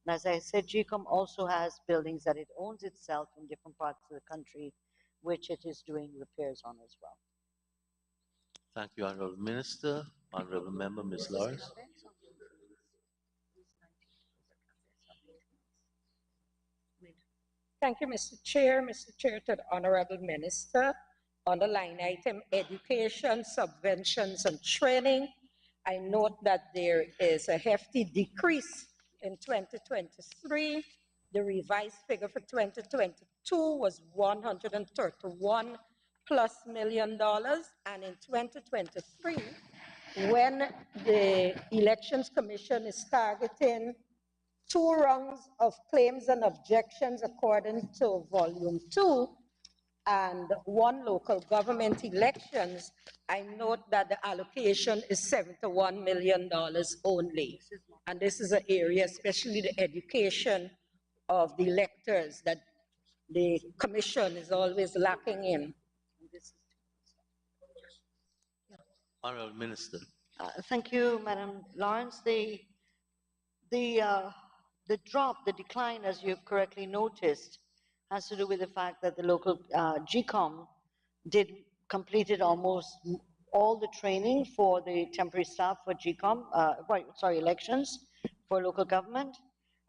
And as I said, GCOM also has buildings that it owns itself in different parts of the country, which it is doing repairs on as well. Thank you, Honorable Minister. Honorable Member, Ms. Lawrence. Thank you, Mr. Chair. Mr. Chair, to the Honorable Minister, on the line item education, subventions, and training, I note that there is a hefty decrease in 2023. The revised figure for 2022 was $131+ million, and in 2023, when the Elections Commission is targeting 2 rounds of claims and objections according to Volume 2, and 1 local government elections, I note that the allocation is $71 million only. And this is an area, especially the education of the electors, that the commission is always lacking in. Honorable Minister. Thank you, Madam Lawrence. The decline, as you've correctly noticed, has to do with the fact that the local GCOM completed almost all the training for the temporary staff for GCOM, elections for local government,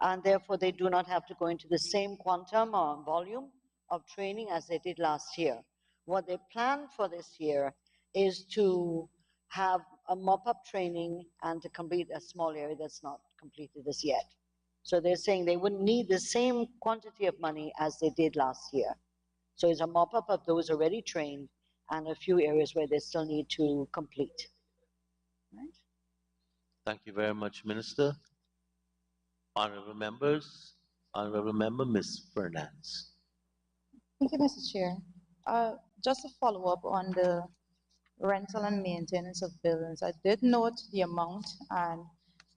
and therefore they do not have to go into the same quantum or volume of training as they did last year. What they plan for this year is to have a mop-up training and to complete a small area that's not completed as yet. So they're saying they wouldn't need the same quantity of money as they did last year. So it's a mop-up of those already trained and a few areas where they still need to complete. Right? Thank you very much, Minister. Honorable members, Honorable Member, Ms. Fernandez. Thank you, Mr. Chair. Just to follow up on the rental and maintenance of buildings, I did note the amount, and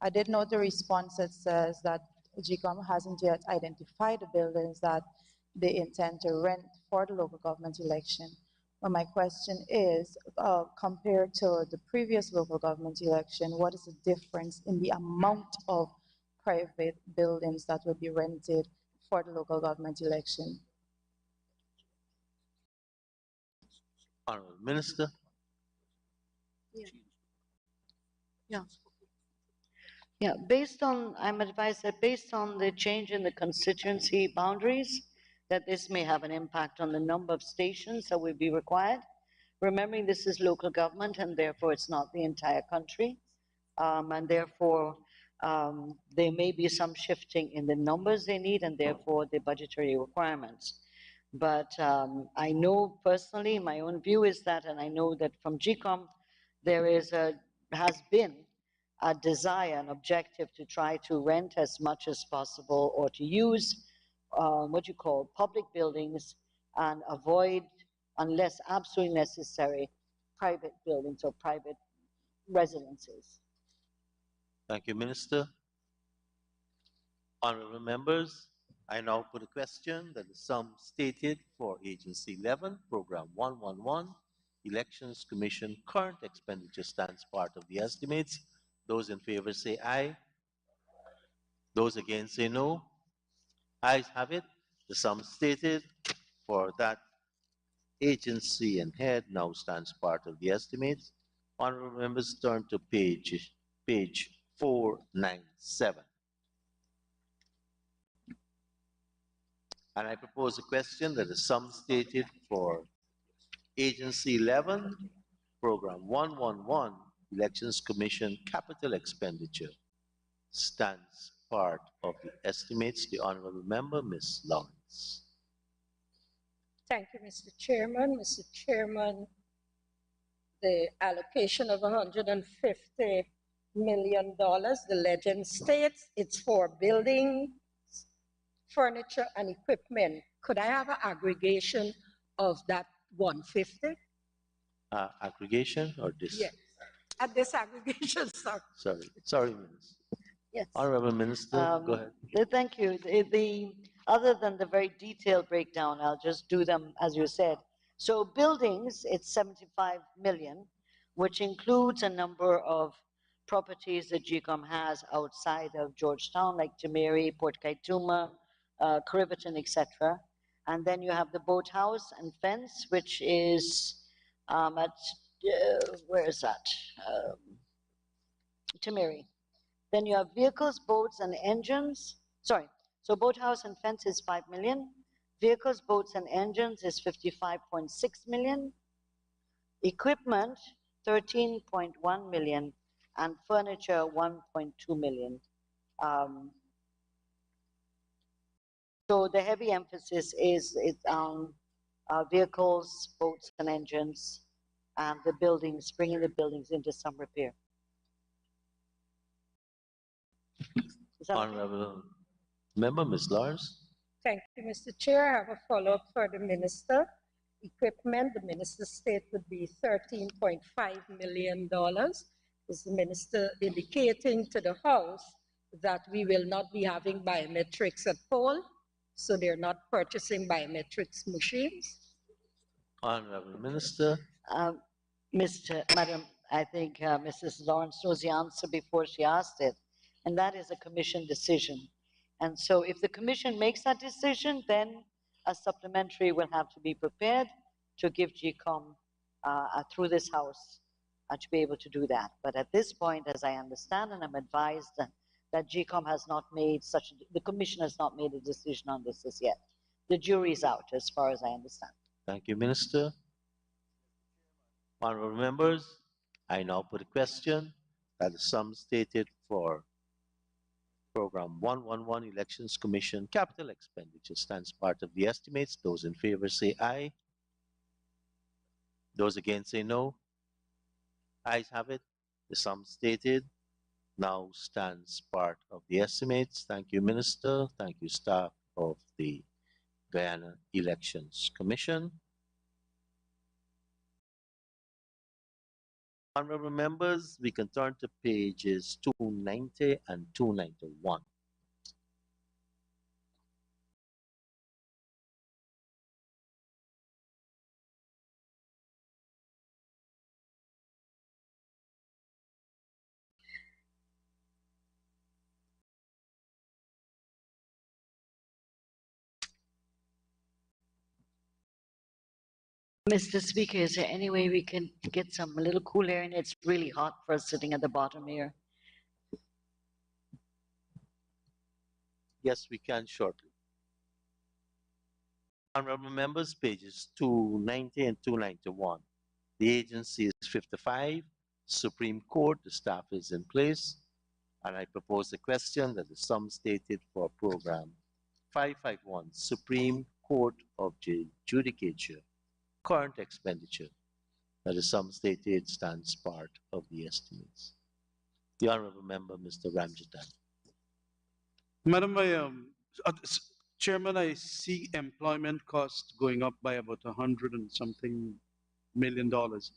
I did note the response that says that GCOM hasn't yet identified the buildings that they intend to rent for the local government election. But my question is, compared to the previous local government election, what is the difference in the amount of private buildings that would be rented for the local government election? Honorable Minister. Yeah, I'm advised that based on the change in the constituency boundaries, that this may have an impact on the number of stations that will be required. remembering this is local government and therefore it's not the entire country. And therefore, there may be some shifting in the numbers they need and therefore the budgetary requirements. But I know personally, my own view is that, and I know that from GCOM, there has been a desire, an objective to try to rent as much as possible or to use what you call public buildings and avoid, unless absolutely necessary, private buildings or private residences. Thank you, Minister. Honorable members, I now put a question that the sum stated for Agency 11, Program 111, Elections Commission current expenditure stands part of the estimates. Those in favor say aye. Those against say no. Ayes have it. The sum stated for that agency and head now stands part of the estimates. Honorable members, turn to page 497. And I propose a question that the sum stated for Agency 11, Program 111, Elections Commission capital expenditure stands part of the estimates. The Honorable Member, Ms. Lawrence. Thank you, Mr. Chairman. Mr. Chairman, the allocation of $150 million, the legend states it's for building, furniture, and equipment. Could I have an aggregation of that 150? Aggregation or this? Yes, at this aggregation, sir. Sorry, Minister. Yes. Honorable Minister, go ahead. Thank you. Other than the very detailed breakdown, I'll just do them as you said. So buildings, it's 75 million, which includes a number of properties that GCOM has outside of Georgetown, like Timeri, Port Kaituma, Cariveton, etc. And then you have the boathouse and fence, which is where is that? Timeri. Then you have vehicles, boats, and engines. Sorry, so boathouse and fence is 5 million. Vehicles, boats, and engines is 55.6 million. Equipment, 13.1 million. And furniture, 1.2 million. So the heavy emphasis is on vehicles, boats, and engines, and the buildings, bringing the buildings into some repair. Is that okay? Honorable Member, Ms. Lawrence. Thank you, Mr. Chair. I have a follow-up for the minister. Equipment, the minister's state would be $13.5 million. Is the minister indicating to the House that we will not be having biometrics at poll, so they're not purchasing biometrics machines? Honorable Minister. Madam, I think Mrs. Lawrence knows the answer before she asked it, and that is a commission decision. And so if the commission makes that decision, then a supplementary will have to be prepared to give GCOM through this House to be able to do that. But at this point, as I understand, and I'm advised that GCOM has not made the commission has not made a decision on this as yet. The jury's out, as far as I understand. Thank you, Minister. Honorable members, I now put a question that the sum stated for Program 111 Elections Commission capital expenditure stands part of the estimates. Those in favor say aye. Those against say no. Ayes have it. The sum stated now stands part of the estimates. Thank you, Minister. Thank you, staff of the Guyana Elections Commission. Honorable members, we can turn to pages 290 and 291. Mr. Speaker, is there any way we can get a little cool air in? It's really hot for us sitting at the bottom here. Yes, we can shortly. Honorable members, pages 290 and 291. The agency is 55. Supreme Court, the staff is in place. And I propose the question that the sum stated for program 551, Supreme Court of Judicature, current expenditure, that the sum stated stands part of the estimates. The Honorable Member, Mr. Ramjatan. Madam, Chairman, I see employment cost going up by about 100 and something million dollars.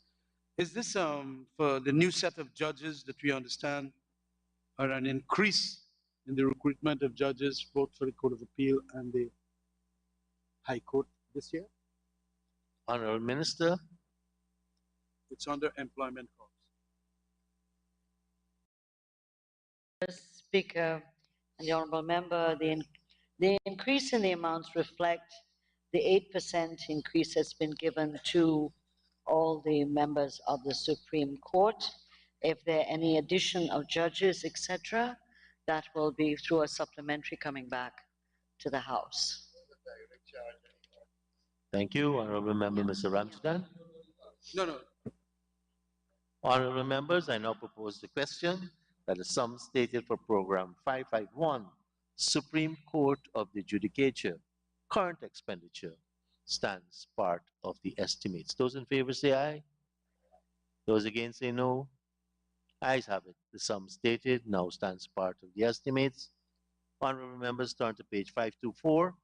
Is this for the new set of judges that we understand are an increase in the recruitment of judges, both for the Court of Appeal and the High Court this year? Honorable Minister. It's under employment costs. Mr. Speaker and the Honourable Member, the increase in the amounts reflect the 8% increase that's been given to all the members of the Supreme Court. If there are any addition of judges, etc., that will be through a supplementary coming back to the House. Thank you. Honorable Member, Mr. Ramjatan. No. Honorable members, I now propose the question that the sum stated for program 551, Supreme Court of the Judicature, current expenditure, stands part of the estimates. Those in favor say aye. Those against say no. Ayes have it. The sum stated now stands part of the estimates. Honorable members, turn to page 524.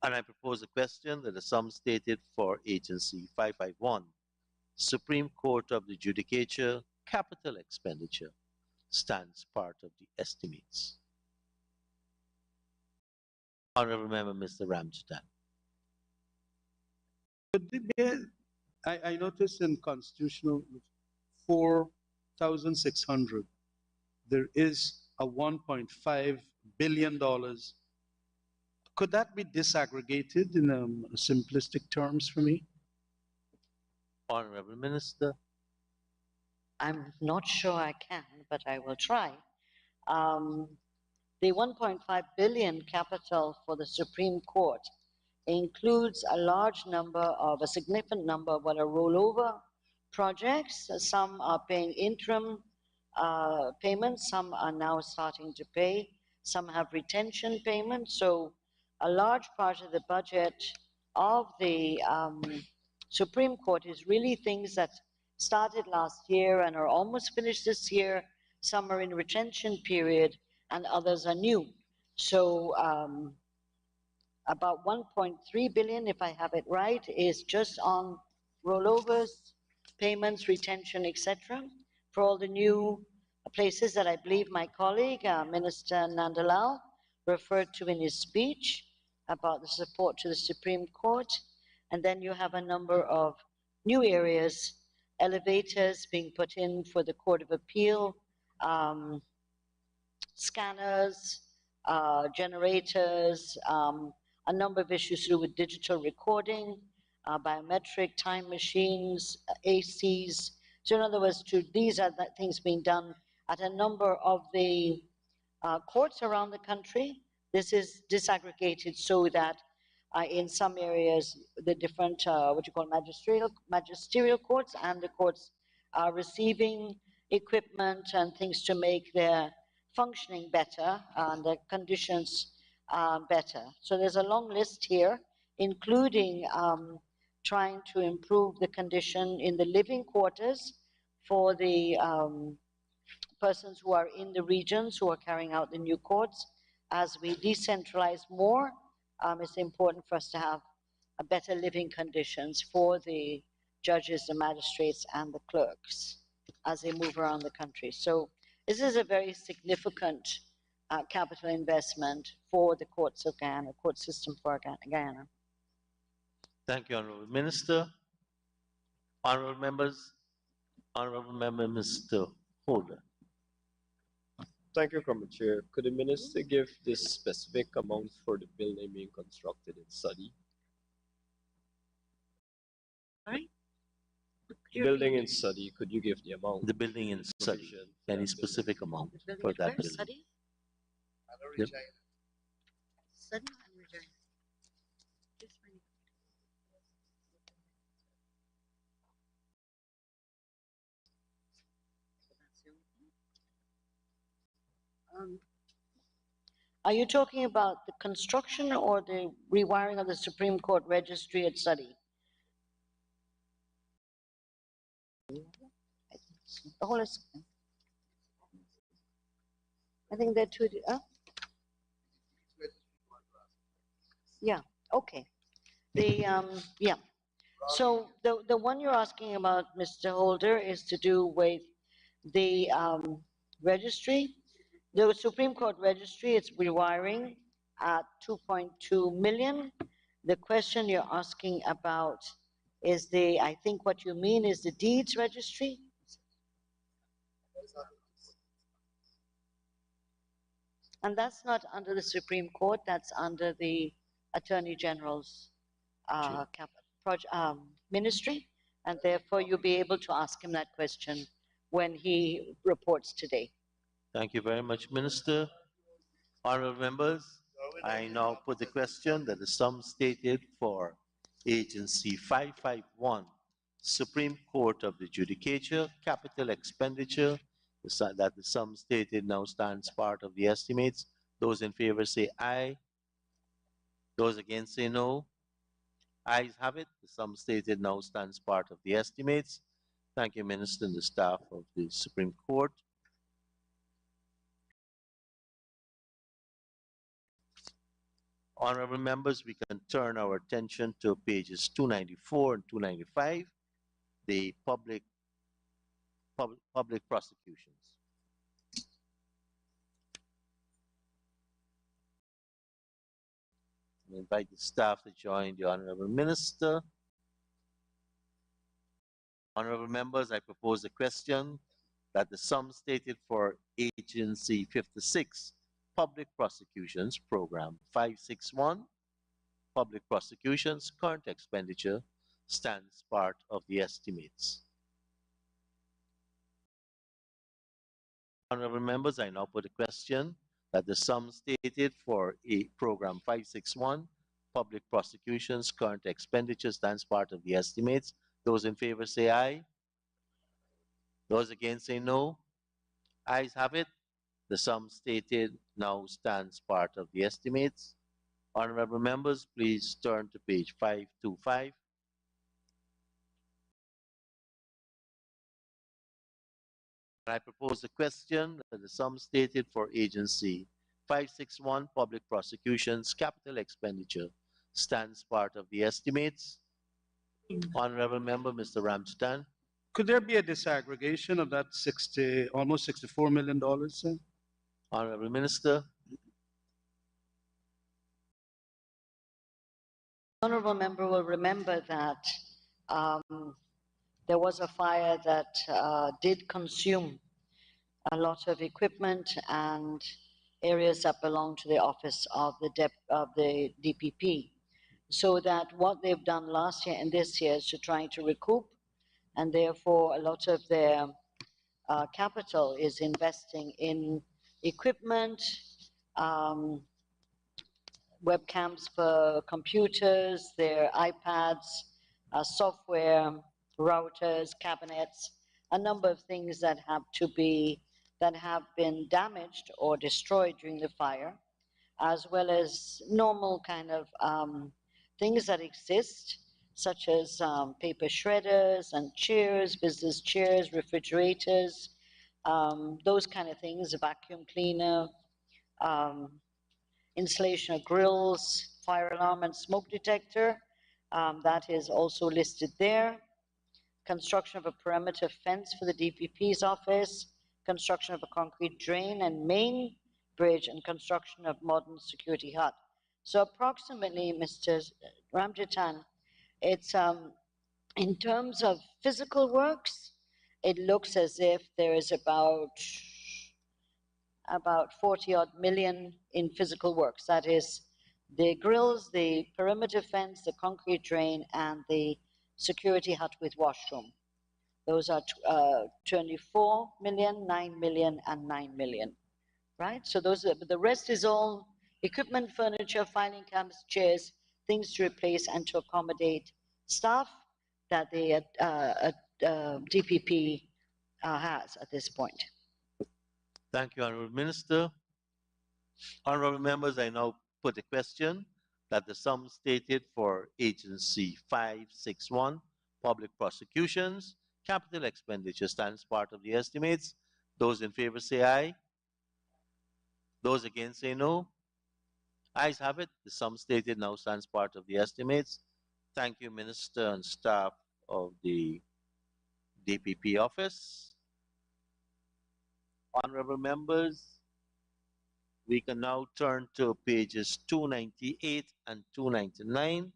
And I propose a question that the sum stated for agency 551, Supreme Court of the Judicature, capital expenditure, stands part of the estimates. Honorable Member, Mr. Ramjatan. I noticed in constitutional 4,600, there is a $1.5 billion. Could that be disaggregated in simplistic terms for me? Honorable Minister. I'm not sure I can, but I will try. The 1.5 billion capital for the Supreme Court includes a significant number of what are rollover projects. Some are paying interim payments, some are now starting to pay, some have retention payments. So a large part of the budget of the Supreme Court is really things that started last year and are almost finished this year. Some are in retention period and others are new. So about 1.3 billion, if I have it right, is just on rollovers, payments, retention, etc. for all the new places that I believe my colleague, Minister Nandalal, referred to in his speech about the support to the Supreme Court. And then you have a number of new areas, elevators being put in for the Court of Appeal, scanners, generators, a number of issues to do with digital recording, biometric time machines, ACs. So in other words, these are the things being done at a number of the courts around the country. This is disaggregated so that in some areas, the different, magisterial courts and the courts are receiving equipment and things to make their functioning better and the conditions better. So there's a long list here, including trying to improve the condition in the living quarters for the persons who are in the regions who are carrying out the new courts. As we decentralize more, it's important for us to have a better living conditions for the judges, the magistrates, and the clerks as they move around the country. So this is a very significant capital investment for the courts of Guyana, court system for Guyana. Thank you, Honorable Minister. Honorable members, Honorable Member Mr. Holder. Thank you, Comrade Chair. Could the Minister give the specific amount for the building being constructed in Suddy? Sorry? Building in Suddy, could you give the amount? The building in Suddy, any specific amount for that building? Suddy? Yep. Suddy and Regina. Are you talking about the construction or the rewiring of the Supreme Court registry at Surrey? Hold on a second. I think they're two, yeah, okay. Yeah. So the one you're asking about, Mr. Holder, is to do with the registry. The Supreme Court registry, it's rewiring at 2.2 million. The question you're asking about is I think what you mean is the deeds registry? And that's not under the Supreme Court, that's under the Attorney General's ministry. And therefore, you'll be able to ask him that question when he reports today. Thank you very much, Minister. Honorable members, I now put the question that the sum stated for Agency 551, Supreme Court of the Judicature, capital expenditure, that the sum stated now stands part of the estimates. Those in favor say aye. Those against say no. Ayes have it. The sum stated now stands part of the estimates. Thank you, Minister, and the staff of the Supreme Court. Honorable members, we can turn our attention to pages 294 and 295, the public prosecutions. I invite the staff to join the Honorable Minister. Honorable members, I propose the question that the sum stated for Agency 56, Public Prosecutions Program 561, Public Prosecutions, current expenditure, stands part of the estimates. Honorable members, I now put a question that the sum stated for Program 561, Public Prosecutions, current expenditure, stands part of the estimates. Those in favor say aye. Those against say no. Ayes have it. The sum stated now stands part of the estimates. Honorable members, please turn to page 525. I propose the question that the sum stated for Agency 561, Public Prosecutions, capital expenditure, stands part of the estimates. Honorable member, Mr. Ramjitan. Could there be a disaggregation of that almost $64 million, sir? Honorable Minister. Honorable member will remember that there was a fire that did consume a lot of equipment and areas that belong to the office of the DPP. So that what they've done last year and this year is to try to recoup, and therefore a lot of their capital is investing in equipment, webcams for computers, their iPads, software, routers, cabinets, a number of things that have been damaged or destroyed during the fire, as well as normal kind of things that exist, such as paper shredders and chairs, business chairs, refrigerators, those kind of things, a vacuum cleaner, installation of grills, fire alarm and smoke detector, that is also listed there. Construction of a perimeter fence for the DPP's office, construction of a concrete drain and main bridge, and construction of modern security hut. So approximately, Mr. Ramjitan, it's in terms of physical works, it looks as if there is about 40 odd million in physical works. That is the grills, the perimeter fence, the concrete drain, and the security hut with washroom. Those are 24 million, 9 million, and 9 million, right? So those are, the rest is all equipment, furniture, filing cabinets, chairs, things to replace and to accommodate staff that the DPP has at this point. Thank you, Honorable Minister. Honorable members, I now put a question that the sum stated for Agency 561, Public Prosecutions, Capital Expenditure stands part of the estimates. Those in favor say aye. Those against say no. Ayes have it. The sum stated now stands part of the estimates. Thank you, Minister and staff of the DPP office. Honorable members, we can now turn to pages 298 and 299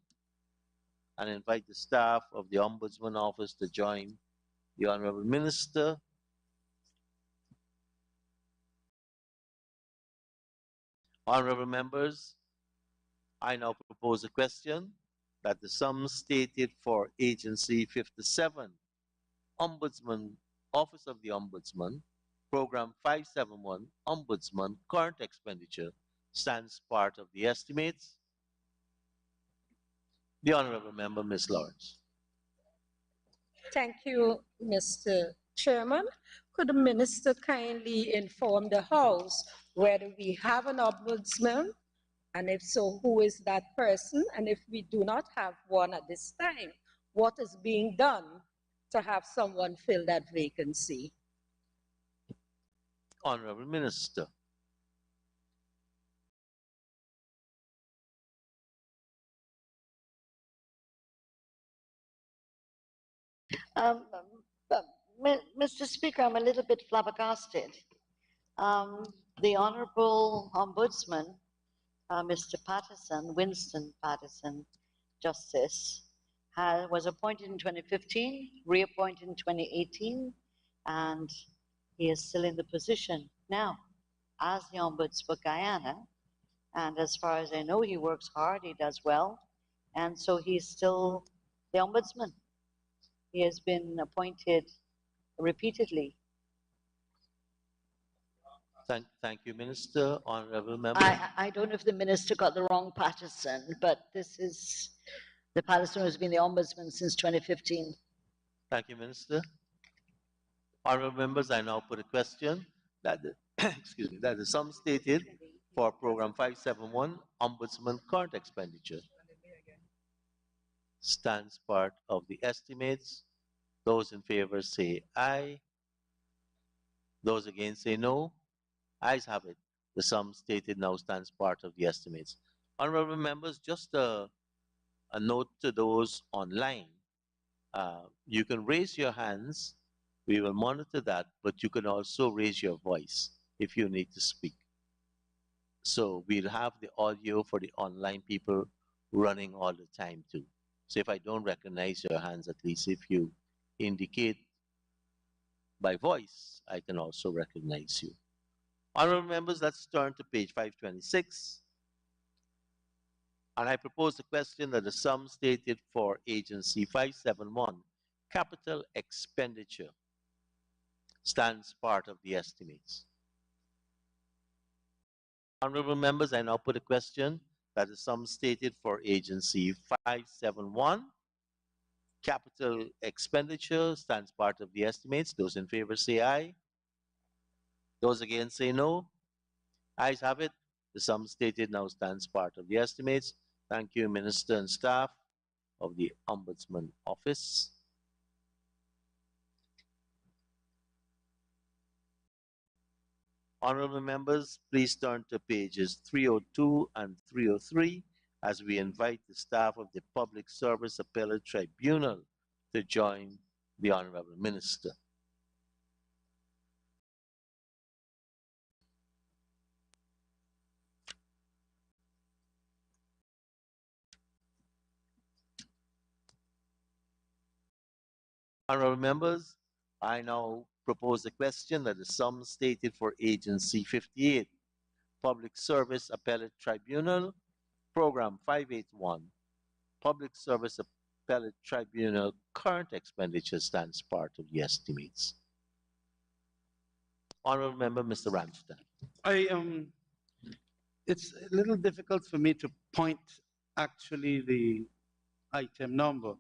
and invite the staff of the Ombudsman Office to join the Honorable Minister. Honorable members, I now propose a question that the sum stated for Agency 57, Ombudsman, Office of the Ombudsman, Program 571, Ombudsman, current expenditure stands part of the estimates. The Honorable Member, Ms. Lawrence. Thank you, Mr. Chairman. Could the minister kindly inform the House whether we have an ombudsman? And if so, who is that person? And if we do not have one at this time, what is being done to have someone fill that vacancy? Honorable Minister. Mr. Speaker, I'm a little bit flabbergasted. The Honorable Ombudsman, Mr. Patterson, Winston Patterson, Justice, was appointed in 2015, reappointed in 2018, and he is still in the position now as the Ombudsman for Guyana. And as far as I know, he works hard, he does well, and so he's still the Ombudsman. He has been appointed repeatedly. Thank you, Minister. Honorable Member. I don't know if the minister got the wrong Patterson, but this is the Patterson who has been the Ombudsman since 2015. Thank you, Minister. Honorable members, I now put a question that the, excuse me, that the sum stated for Program 571, Ombudsman current expenditure, stands part of the estimates. Those in favor say aye. Those against say no. Ayes have it. The sum stated now stands part of the estimates. Honorable members, just a note to those online. You can raise your hands. We will monitor that, but you can also raise your voice if you need to speak. So we'll have the audio for the online people running all the time too. So if I don't recognize your hands, at least if you indicate by voice, I can also recognize you. Honorable members, let's turn to page 526. And I propose the question that the sum stated for Agency 571, capital expenditure, stands part of the estimates. Honorable members, I now put a question that the sum stated for Agency 571, capital expenditure, stands part of the estimates. Those in favor say aye. Those against say no. Ayes have it. The sum stated now stands part of the estimates. Thank you, Minister and staff of the Ombudsman Office. Honorable members, please turn to pages 302 and 303 as we invite the staff of the Public Service Appellate Tribunal to join the Honorable Minister. Honorable members, I now propose a question that the sum stated for Agency 58, Public Service Appellate Tribunal, Program 581, Public Service Appellate Tribunal current expenditure stands part of the estimates. Honorable Member, Mr. Ramsden. It's a little difficult for me to point actually the item number,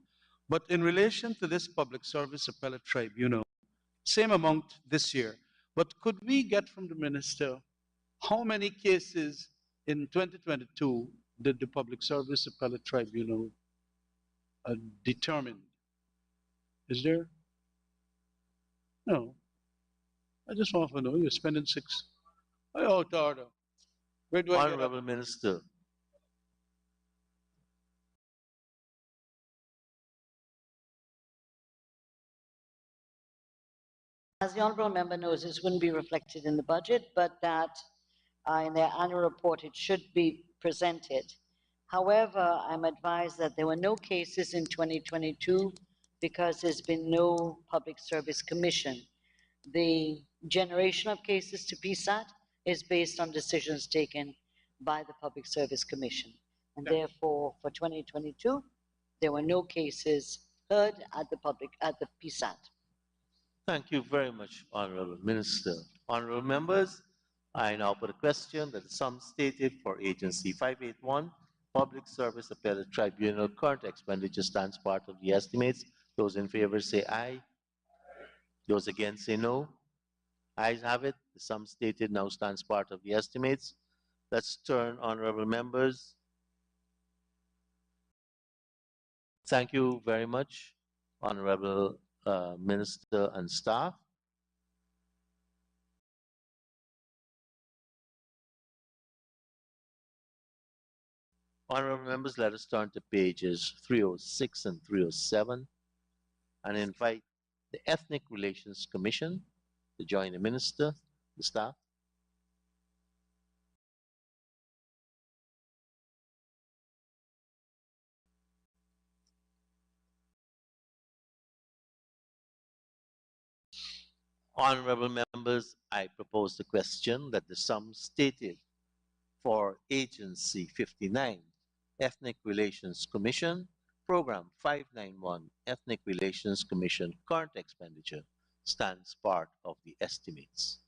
but in relation to this Public Service Appellate Tribunal, same amount this year, but could we get from the Minister How many cases in 2022 did the Public Service Appellate Tribunal determine? Is there? No. I just want to know, you're spending six. Oh, order. Where do I get up? Honorable Minister. As the honourable member knows, this wouldn't be reflected in the budget, but that in their annual report, it should be presented. However, I'm advised that there were no cases in 2022 because there's been no Public Service Commission. The generation of cases to PSAT is based on decisions taken by the Public Service Commission. And therefore, for 2022, there were no cases heard at the PSAT. Thank you very much, Honorable Minister. Honorable members, I now put a question that the sum stated for Agency 581, Public Service Appellate Tribunal, current expenditure stands part of the estimates. Those in favor say aye. Those against say no. Ayes have it. The sum stated now stands part of the estimates. Let's turn, honorable members. Thank you very much, Honorable Minister and staff. Honorable members, let us turn to pages 306 and 307 and invite the Ethnic Relations Commission to join the minister, the staff. Honorable members, I propose the question that the sum stated for Agency 59, Ethnic Relations Commission, Program 591, Ethnic Relations Commission, current expenditure stands part of the estimates.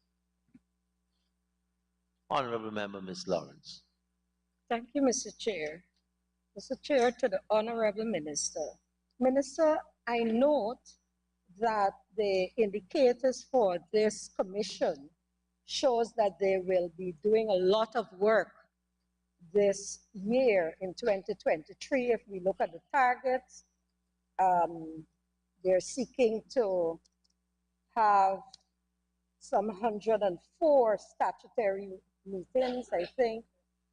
Honorable Member, Ms. Lawrence. Thank you, Mr. Chair. Mr. Chair, to the Honorable Minister. Minister, I note that the indicators for this commission shows that they will be doing a lot of work this year in 2023. If we look at the targets, they're seeking to have some 104 statutory meetings, I think,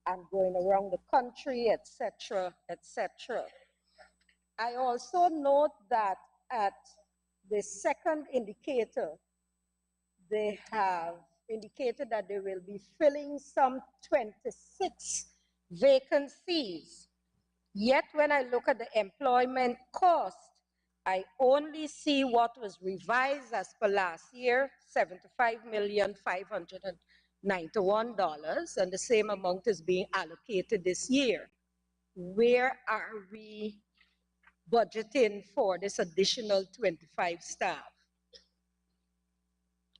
and going around the country, etc., etc. I also note that at the second indicator, they have indicated that they will be filling some 26 vacancies. Yet when I look at the employment cost, I only see what was revised as per last year, $75,591, and the same amount is being allocated this year. Where are we budgeting for this additional 25 staff?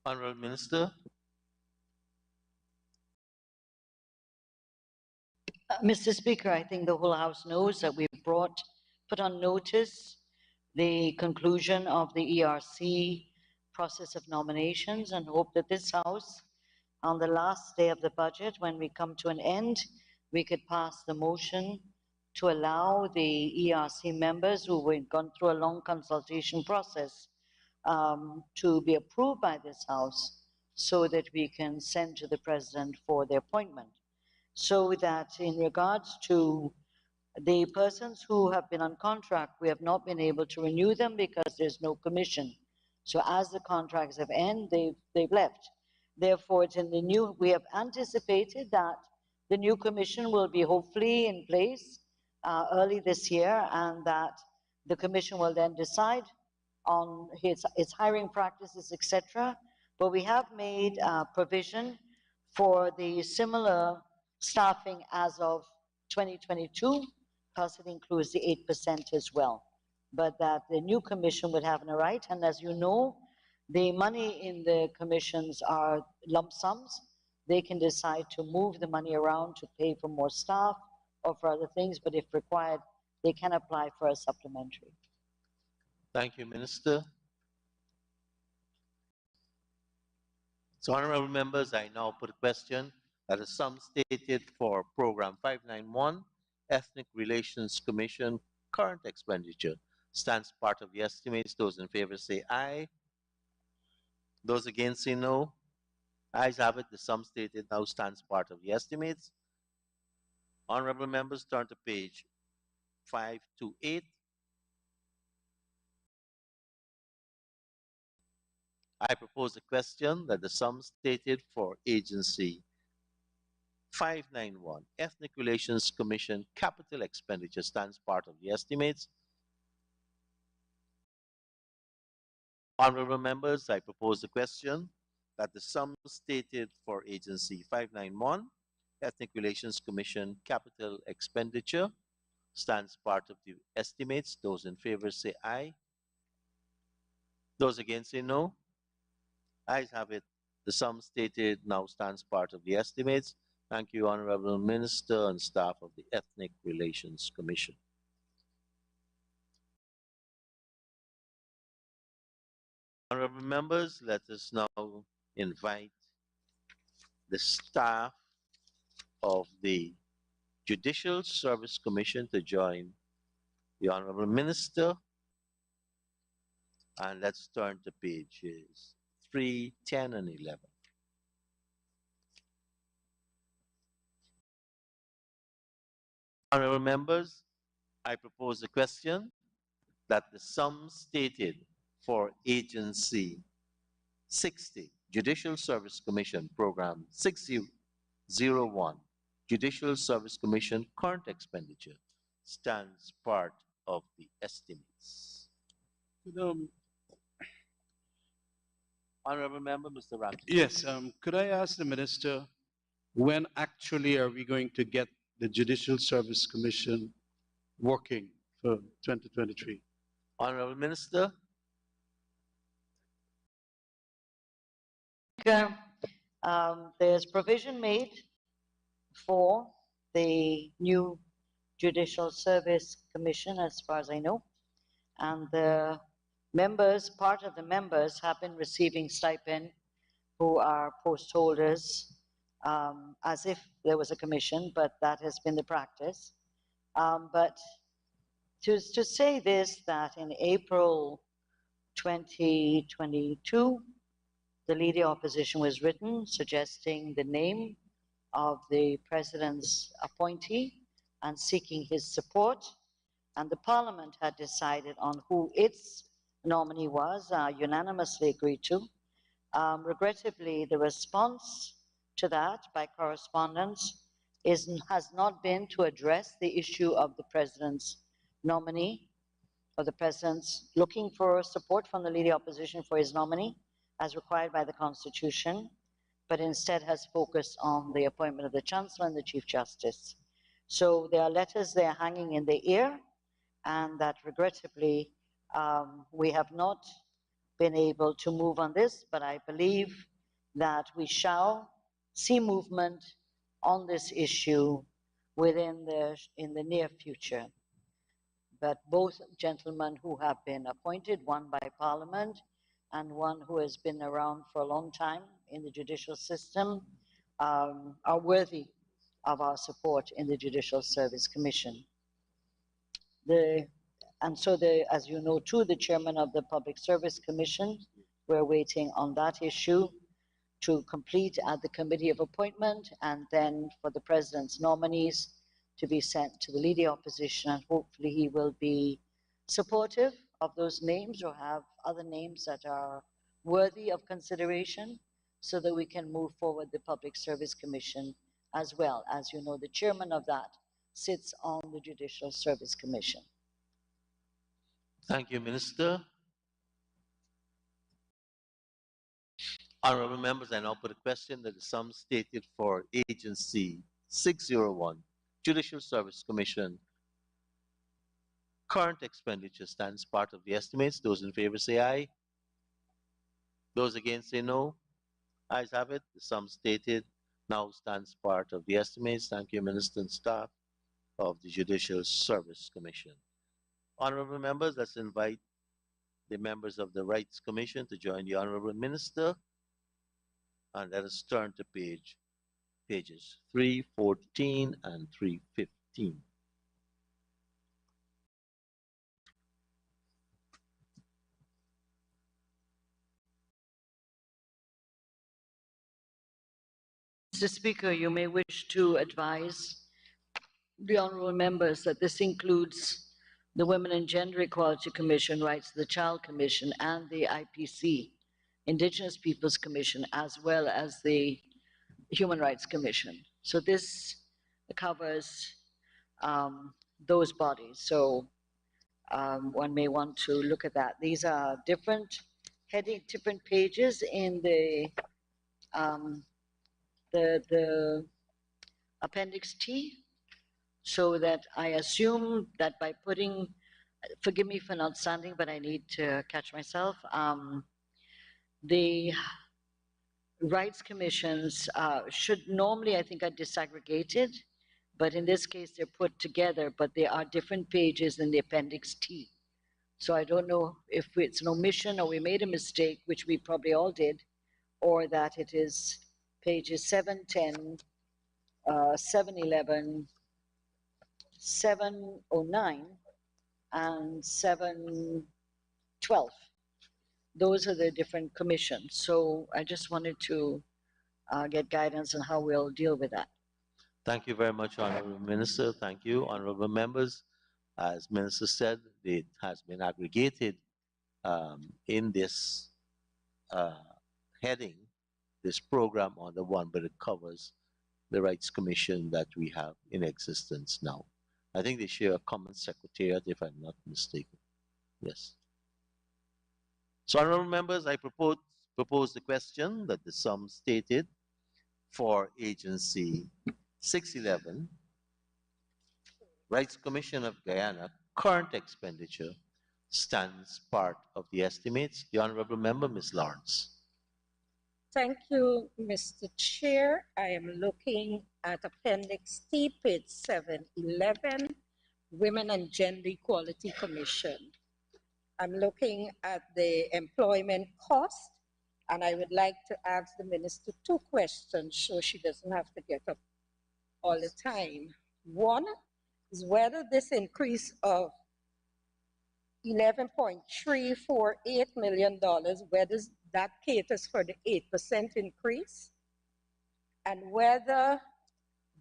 Honorable Minister. Mr. Speaker, I think the whole House knows that we put on notice the conclusion of the ERC process of nominations and hope that this House, on the last day of the budget, when we come to an end, we could pass the motion to allow the ERC members who have gone through a long consultation process to be approved by this House so that we can send to the President for their appointment. So that in regards to the persons who have been on contract, we have not been able to renew them because there's no commission. So as the contracts have ended, they've left. Therefore, it's in the new, we have anticipated that the new commission will be hopefully in place early this year, and that the commission will then decide on its hiring practices, etc. But we have made provision for the similar staffing as of 2022, because it includes the 8% as well. But that the new commission would have a right, and as you know, the money in the commissions are lump sums. They can decide to move the money around to pay for more staff or for other things, but if required, they can apply for a supplementary. Thank you, Minister. So, honorable members, I now put a question that the sum stated for Program 591, Ethnic Relations Commission, current expenditure stands part of the estimates. Those in favor say aye. Those against say no. Ayes have it. The sum stated now stands part of the estimates. Honorable members, turn to page 528. I propose a question that the sum stated for Agency 591, Ethnic Relations Commission capital expenditure stands part of the estimates. Honorable members, I propose a question that the sum stated for Agency 591, Ethnic Relations Commission capital expenditure stands part of the estimates. Those in favor say aye. Those against say no. Ayes have it. The sum stated now stands part of the estimates. Thank you, Honorable Minister and staff of the Ethnic Relations Commission. Honorable members, let us now invite the staff of the Judicial Service Commission to join the Honorable Minister. And let's turn to pages 3, 10, and 11. Honorable members, I propose a question that the sum stated for Agency 60, Judicial Service Commission, Program 6001, Judicial Service Commission current expenditure stands part of the estimates. Honorable Member, Mr. Rankin. Yes, could I ask the minister, when actually are we going to get the Judicial Service Commission working for 2023? Honorable Minister. There's provision made for the new Judicial Service Commission, as far as I know. And the members, part of the members have been receiving stipend who are post holders, as if there was a commission, but that has been the practice. But to say this, that in April 2022, the Leader Opposition was written suggesting the name of the President's appointee and seeking his support. And the Parliament had decided on who its nominee was, unanimously agreed to. Regrettably, the response to that by correspondence has not been to address the issue of the President's nominee, or the President's looking for support from the Leader Opposition for his nominee, as required by the Constitution, but instead has focused on the appointment of the Chancellor and the Chief Justice. So there are letters there hanging in the air, and that regrettably we have not been able to move on this, but I believe that we shall see movement on this issue in the near future. But both gentlemen who have been appointed, one by Parliament and one who has been around for a long time in the judicial system, are worthy of our support in the Judicial Service Commission. As you know too, the chairman of the Public Service Commission, we're waiting on that issue to complete at the Committee of Appointment, and then for the President's nominees to be sent to the Leader Opposition, and hopefully he will be supportive of those names or have other names that are worthy of consideration so that we can move forward the Public Service Commission as well. As you know, the chairman of that sits on the Judicial Service Commission. Thank you, Minister. Honorable members, I now put a question that the sum stated for Agency 601, Judicial Service Commission, current expenditure stands part of the estimates. Those in favor say aye. Those against say no. Ayes have it. The sum stated now stands part of the estimates. Thank you, Minister and staff of the Judicial Service Commission. Honorable members, let's invite the members of the Rights Commission to join the Honorable Minister. And let us turn to page pages 314 and 315. Mr. Speaker, you may wish to advise the honorable members that this includes the Women and Gender Equality Commission, Rights of the Child Commission, and the IPC, Indigenous Peoples Commission, as well as the Human Rights Commission. So this covers those bodies. So one may want to look at that. These are different heading, different pages in the Appendix T, so that I assume that by putting, forgive me for not standing, but I need to catch myself, the rights commissions should normally, I think, are disaggregated, but in this case they're put together, but there are different pages in the Appendix T. So I don't know if it's an omission or we made a mistake, which we probably all did, or that it is pages 710, 711, 709, and 712. Those are the different commissions. So I just wanted to get guidance on how we'll deal with that. Thank you very much, Honorable Minister. Thank you, honorable members. As Minister said, it has been aggregated in this heading, this program on the one, but it covers the Rights Commission that we have in existence now. I think they share a common secretariat, if I'm not mistaken. Yes. So, honorable members, I propose the question that the sum stated for Agency 611, Rights Commission of Guyana, current expenditure stands part of the estimates. The honorable member, Ms. Lawrence. Thank you, Mr. Chair. I am looking at Appendix T, page 711, Women and Gender Equality Commission. I'm looking at the employment cost, and I would like to ask the minister 2 questions so she doesn't have to get up all the time. One is whether this increase of $11.348 million, whether that caters for the 8% increase, and whether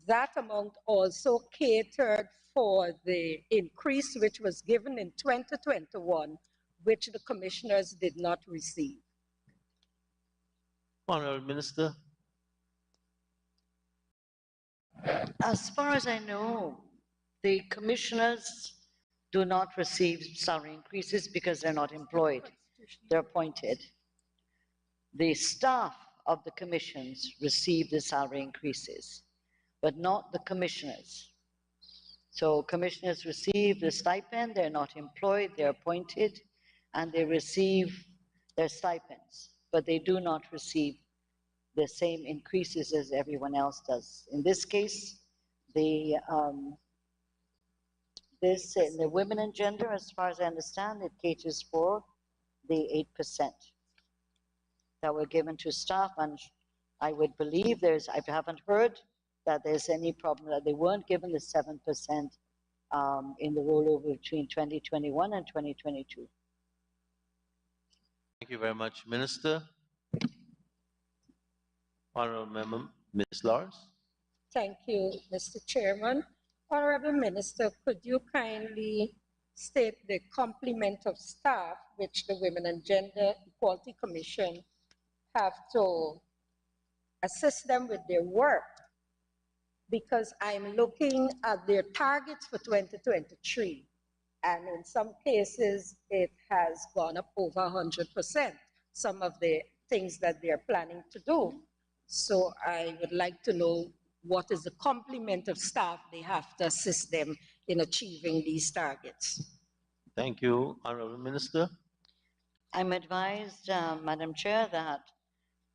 that amount also catered for the increase which was given in 2021, which the commissioners did not receive. Honorable Minister. As far as I know, the commissioners do not receive salary increases because they're not employed. They're appointed. The staff of the commissions receive the salary increases, but not the commissioners. So commissioners receive the stipend, they're not employed, they're appointed, and they receive their stipends, but they do not receive the same increases as everyone else does. In this case, the the women and gender, as far as I understand, it caters for the 8% that were given to staff, and I would believe I haven't heard that there's any problem that they weren't given the 7% in the rollover between 2021 and 2022. Thank you very much, Minister. Honorable Member, Ms. Lawrence. Thank you, Mr. Chairman. Honorable Minister, could you kindly state the complement of staff which the Women and Gender Equality Commission have to assist them with their work? Because I'm looking at their targets for 2023, and in some cases it has gone up over 100%, some of the things that they're planning to do. So I would like to know what is the complement of staff they have to assist them in achieving these targets. Thank you, Honorable Minister. I'm advised, Madam Chair, that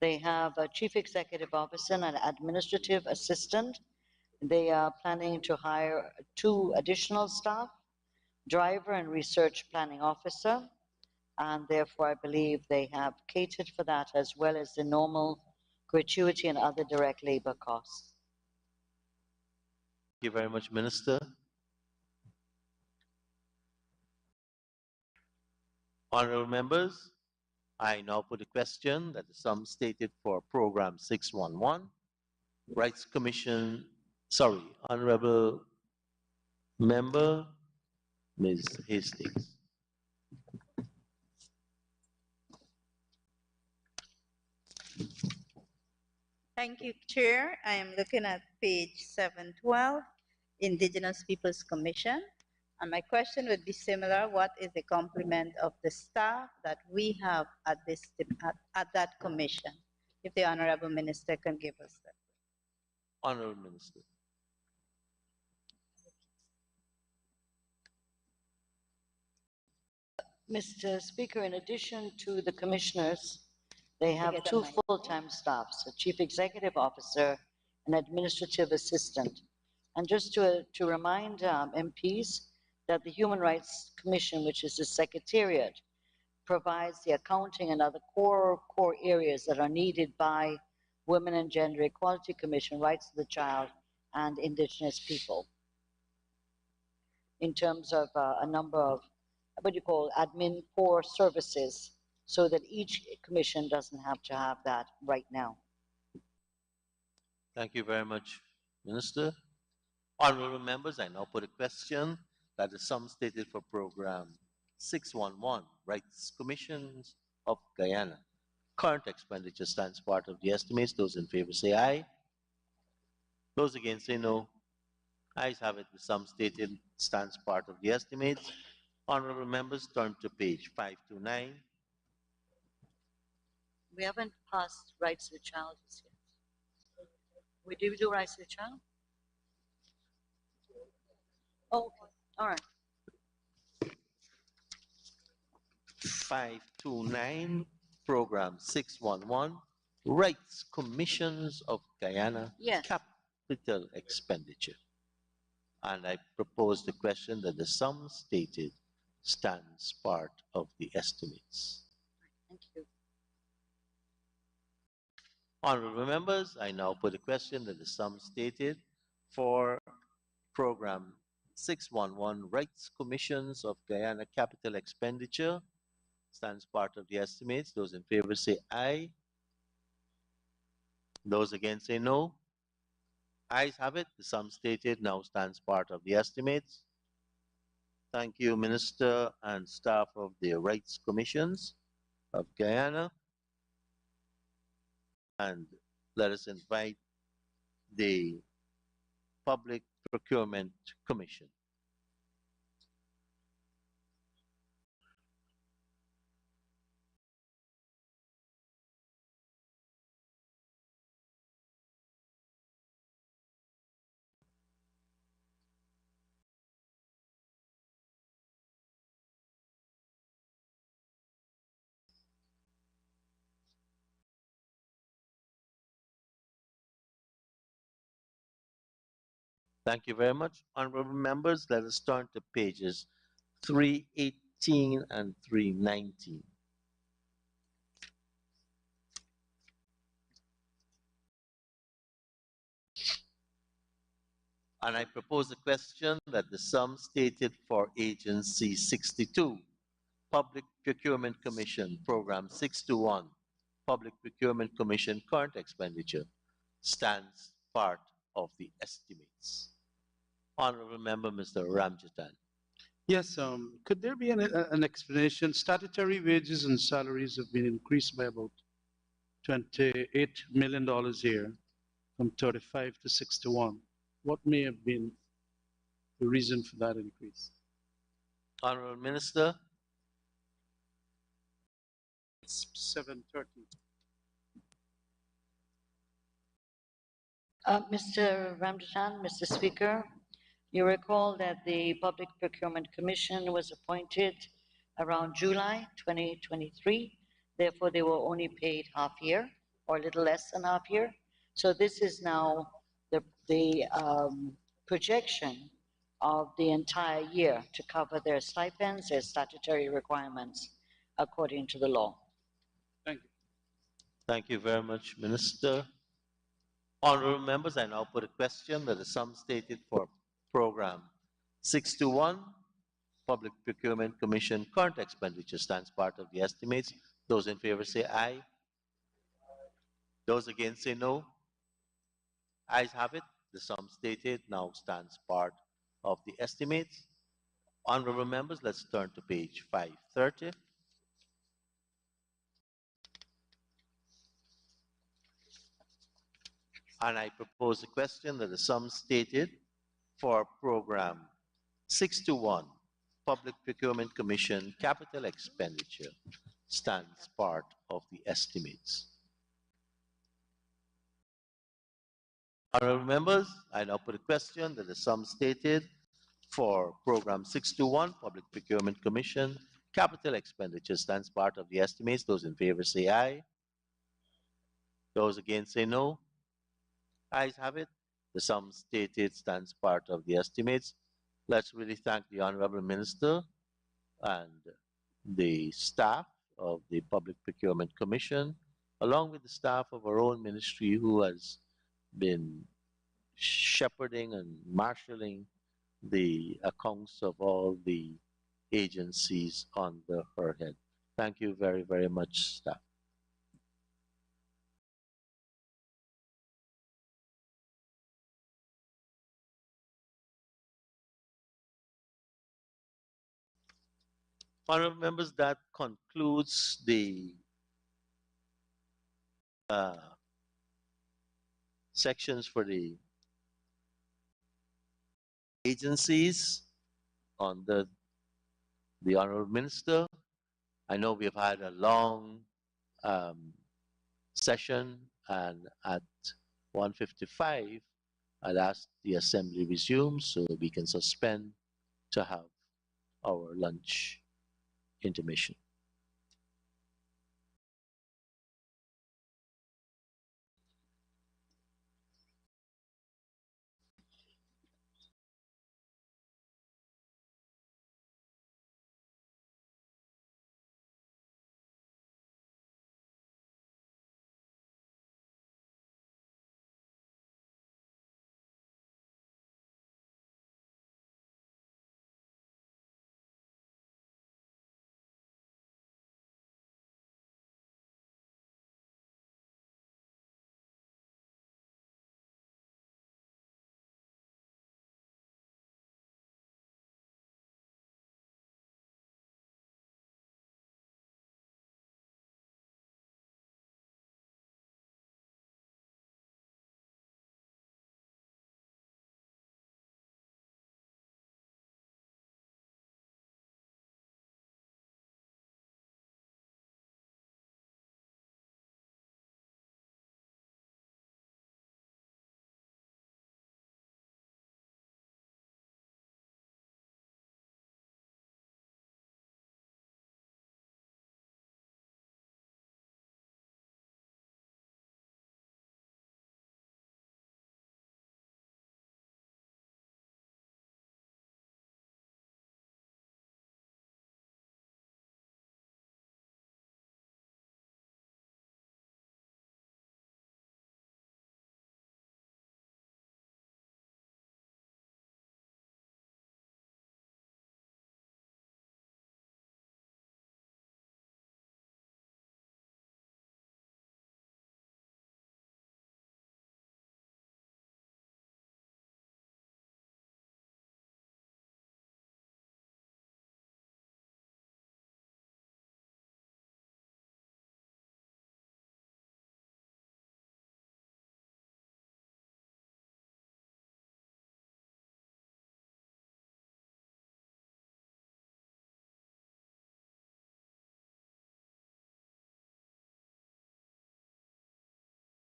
they have a Chief Executive Officer and an Administrative Assistant. They are planning to hire 2 additional staff, Driver and Research Planning Officer, and therefore I believe they have catered for that as well as the normal gratuity and other direct labor costs. you very much, Minister. Honorable members, I now put a question that the sum stated for Program 611, Rights Commission, sorry, Honorable Member, Ms. Hastings. Thank you, Chair. I am looking at page 712, Indigenous Peoples Commission. And my question would be similar. What is the complement of the staff that we have at that commission? If the Honorable Minister can give us that. Honorable Minister. Mr. Speaker, in addition to the commissioners, they have get a two mic. full-time staffs, a chief executive officer and administrative assistant. And just to remind MPs that the Human Rights Commission, which is the secretariat, provides the accounting and other core areas that are needed by Women and Gender Equality Commission, Rights of the Child, and Indigenous people. In terms of a number of, what you call admin core services, so that each commission doesn't have to have that right now. Thank you very much, Minister. Honorable members, I now put a question that the sum stated for Program 611, Rights Commissions of Guyana. Current expenditure stands part of the estimates. Those in favor say aye. Those against say no. Ayes have it. The sum stated stands part of the estimates. Honorable members, turn to page 529. We haven't passed Rights of the Child yet. We do Rights of the Child? Oh, okay. All right. 529, Program 611, Rights Commissions of Guyana, Yes. Capital Expenditure. And I propose the question that the sum stated stands part of the estimates. Thank you. Honorable members, I now put a question that the sum stated for Program 611, Rights Commissions of Guyana Capital Expenditure stands part of the estimates. Those in favor say aye. Those against say no. Ayes have it. The sum stated now stands part of the estimates. Thank you, Minister and staff of the Rights Commissions of Guyana. And let us invite the Public Procurement Commission. Thank you very much. Honorable members, let us turn to pages 318 and 319. And I propose a question that the sum stated for Agency 62, Public Procurement Commission, Program 621, Public Procurement Commission current expenditure stands part of the estimates. Honorable Member, Mr. Ramjatan. Yes, could there be an explanation? Statutory wages and salaries have been increased by about $28 million here, from 35 to 61. What may have been the reason for that increase? Honorable Minister. It's 730. Mr. Ramjatan, Mr. Speaker, you recall that the Public Procurement Commission was appointed around July 2023. Therefore, they were only paid half year or a little less than half year. So this is now the projection of the entire year to cover their stipends, their statutory requirements according to the law. Thank you. Thank you very much, Minister. Honorable members, I now put a question that the sum stated for program 621, Public Procurement Commission current expenditure stands part of the estimates. Those in favor say aye. Those against say no. Ayes have it. The sum stated now stands part of the estimates. Honorable members, let's turn to page 530. And I propose a question that the sum stated for program 621, Public Procurement Commission capital expenditure stands part of the estimates. Honorable members, I now put a question that the sum stated for program 621, Public Procurement Commission capital expenditure stands part of the estimates. Those in favor say aye. Those against say no. Ayes have it. The sum stated stands part of the estimates. Let's really thank the Honorable Minister and the staff of the Public Procurement Commission, along with the staff of our own ministry who has been shepherding and marshalling the accounts of all the agencies under her head. Thank you very, very much, staff. Honorable members, that concludes the sections for the agencies under the Honorable Minister. I know we've had a long session, and at 1:55, I'd ask the Assembly resume so we can suspend to have our lunch intermission.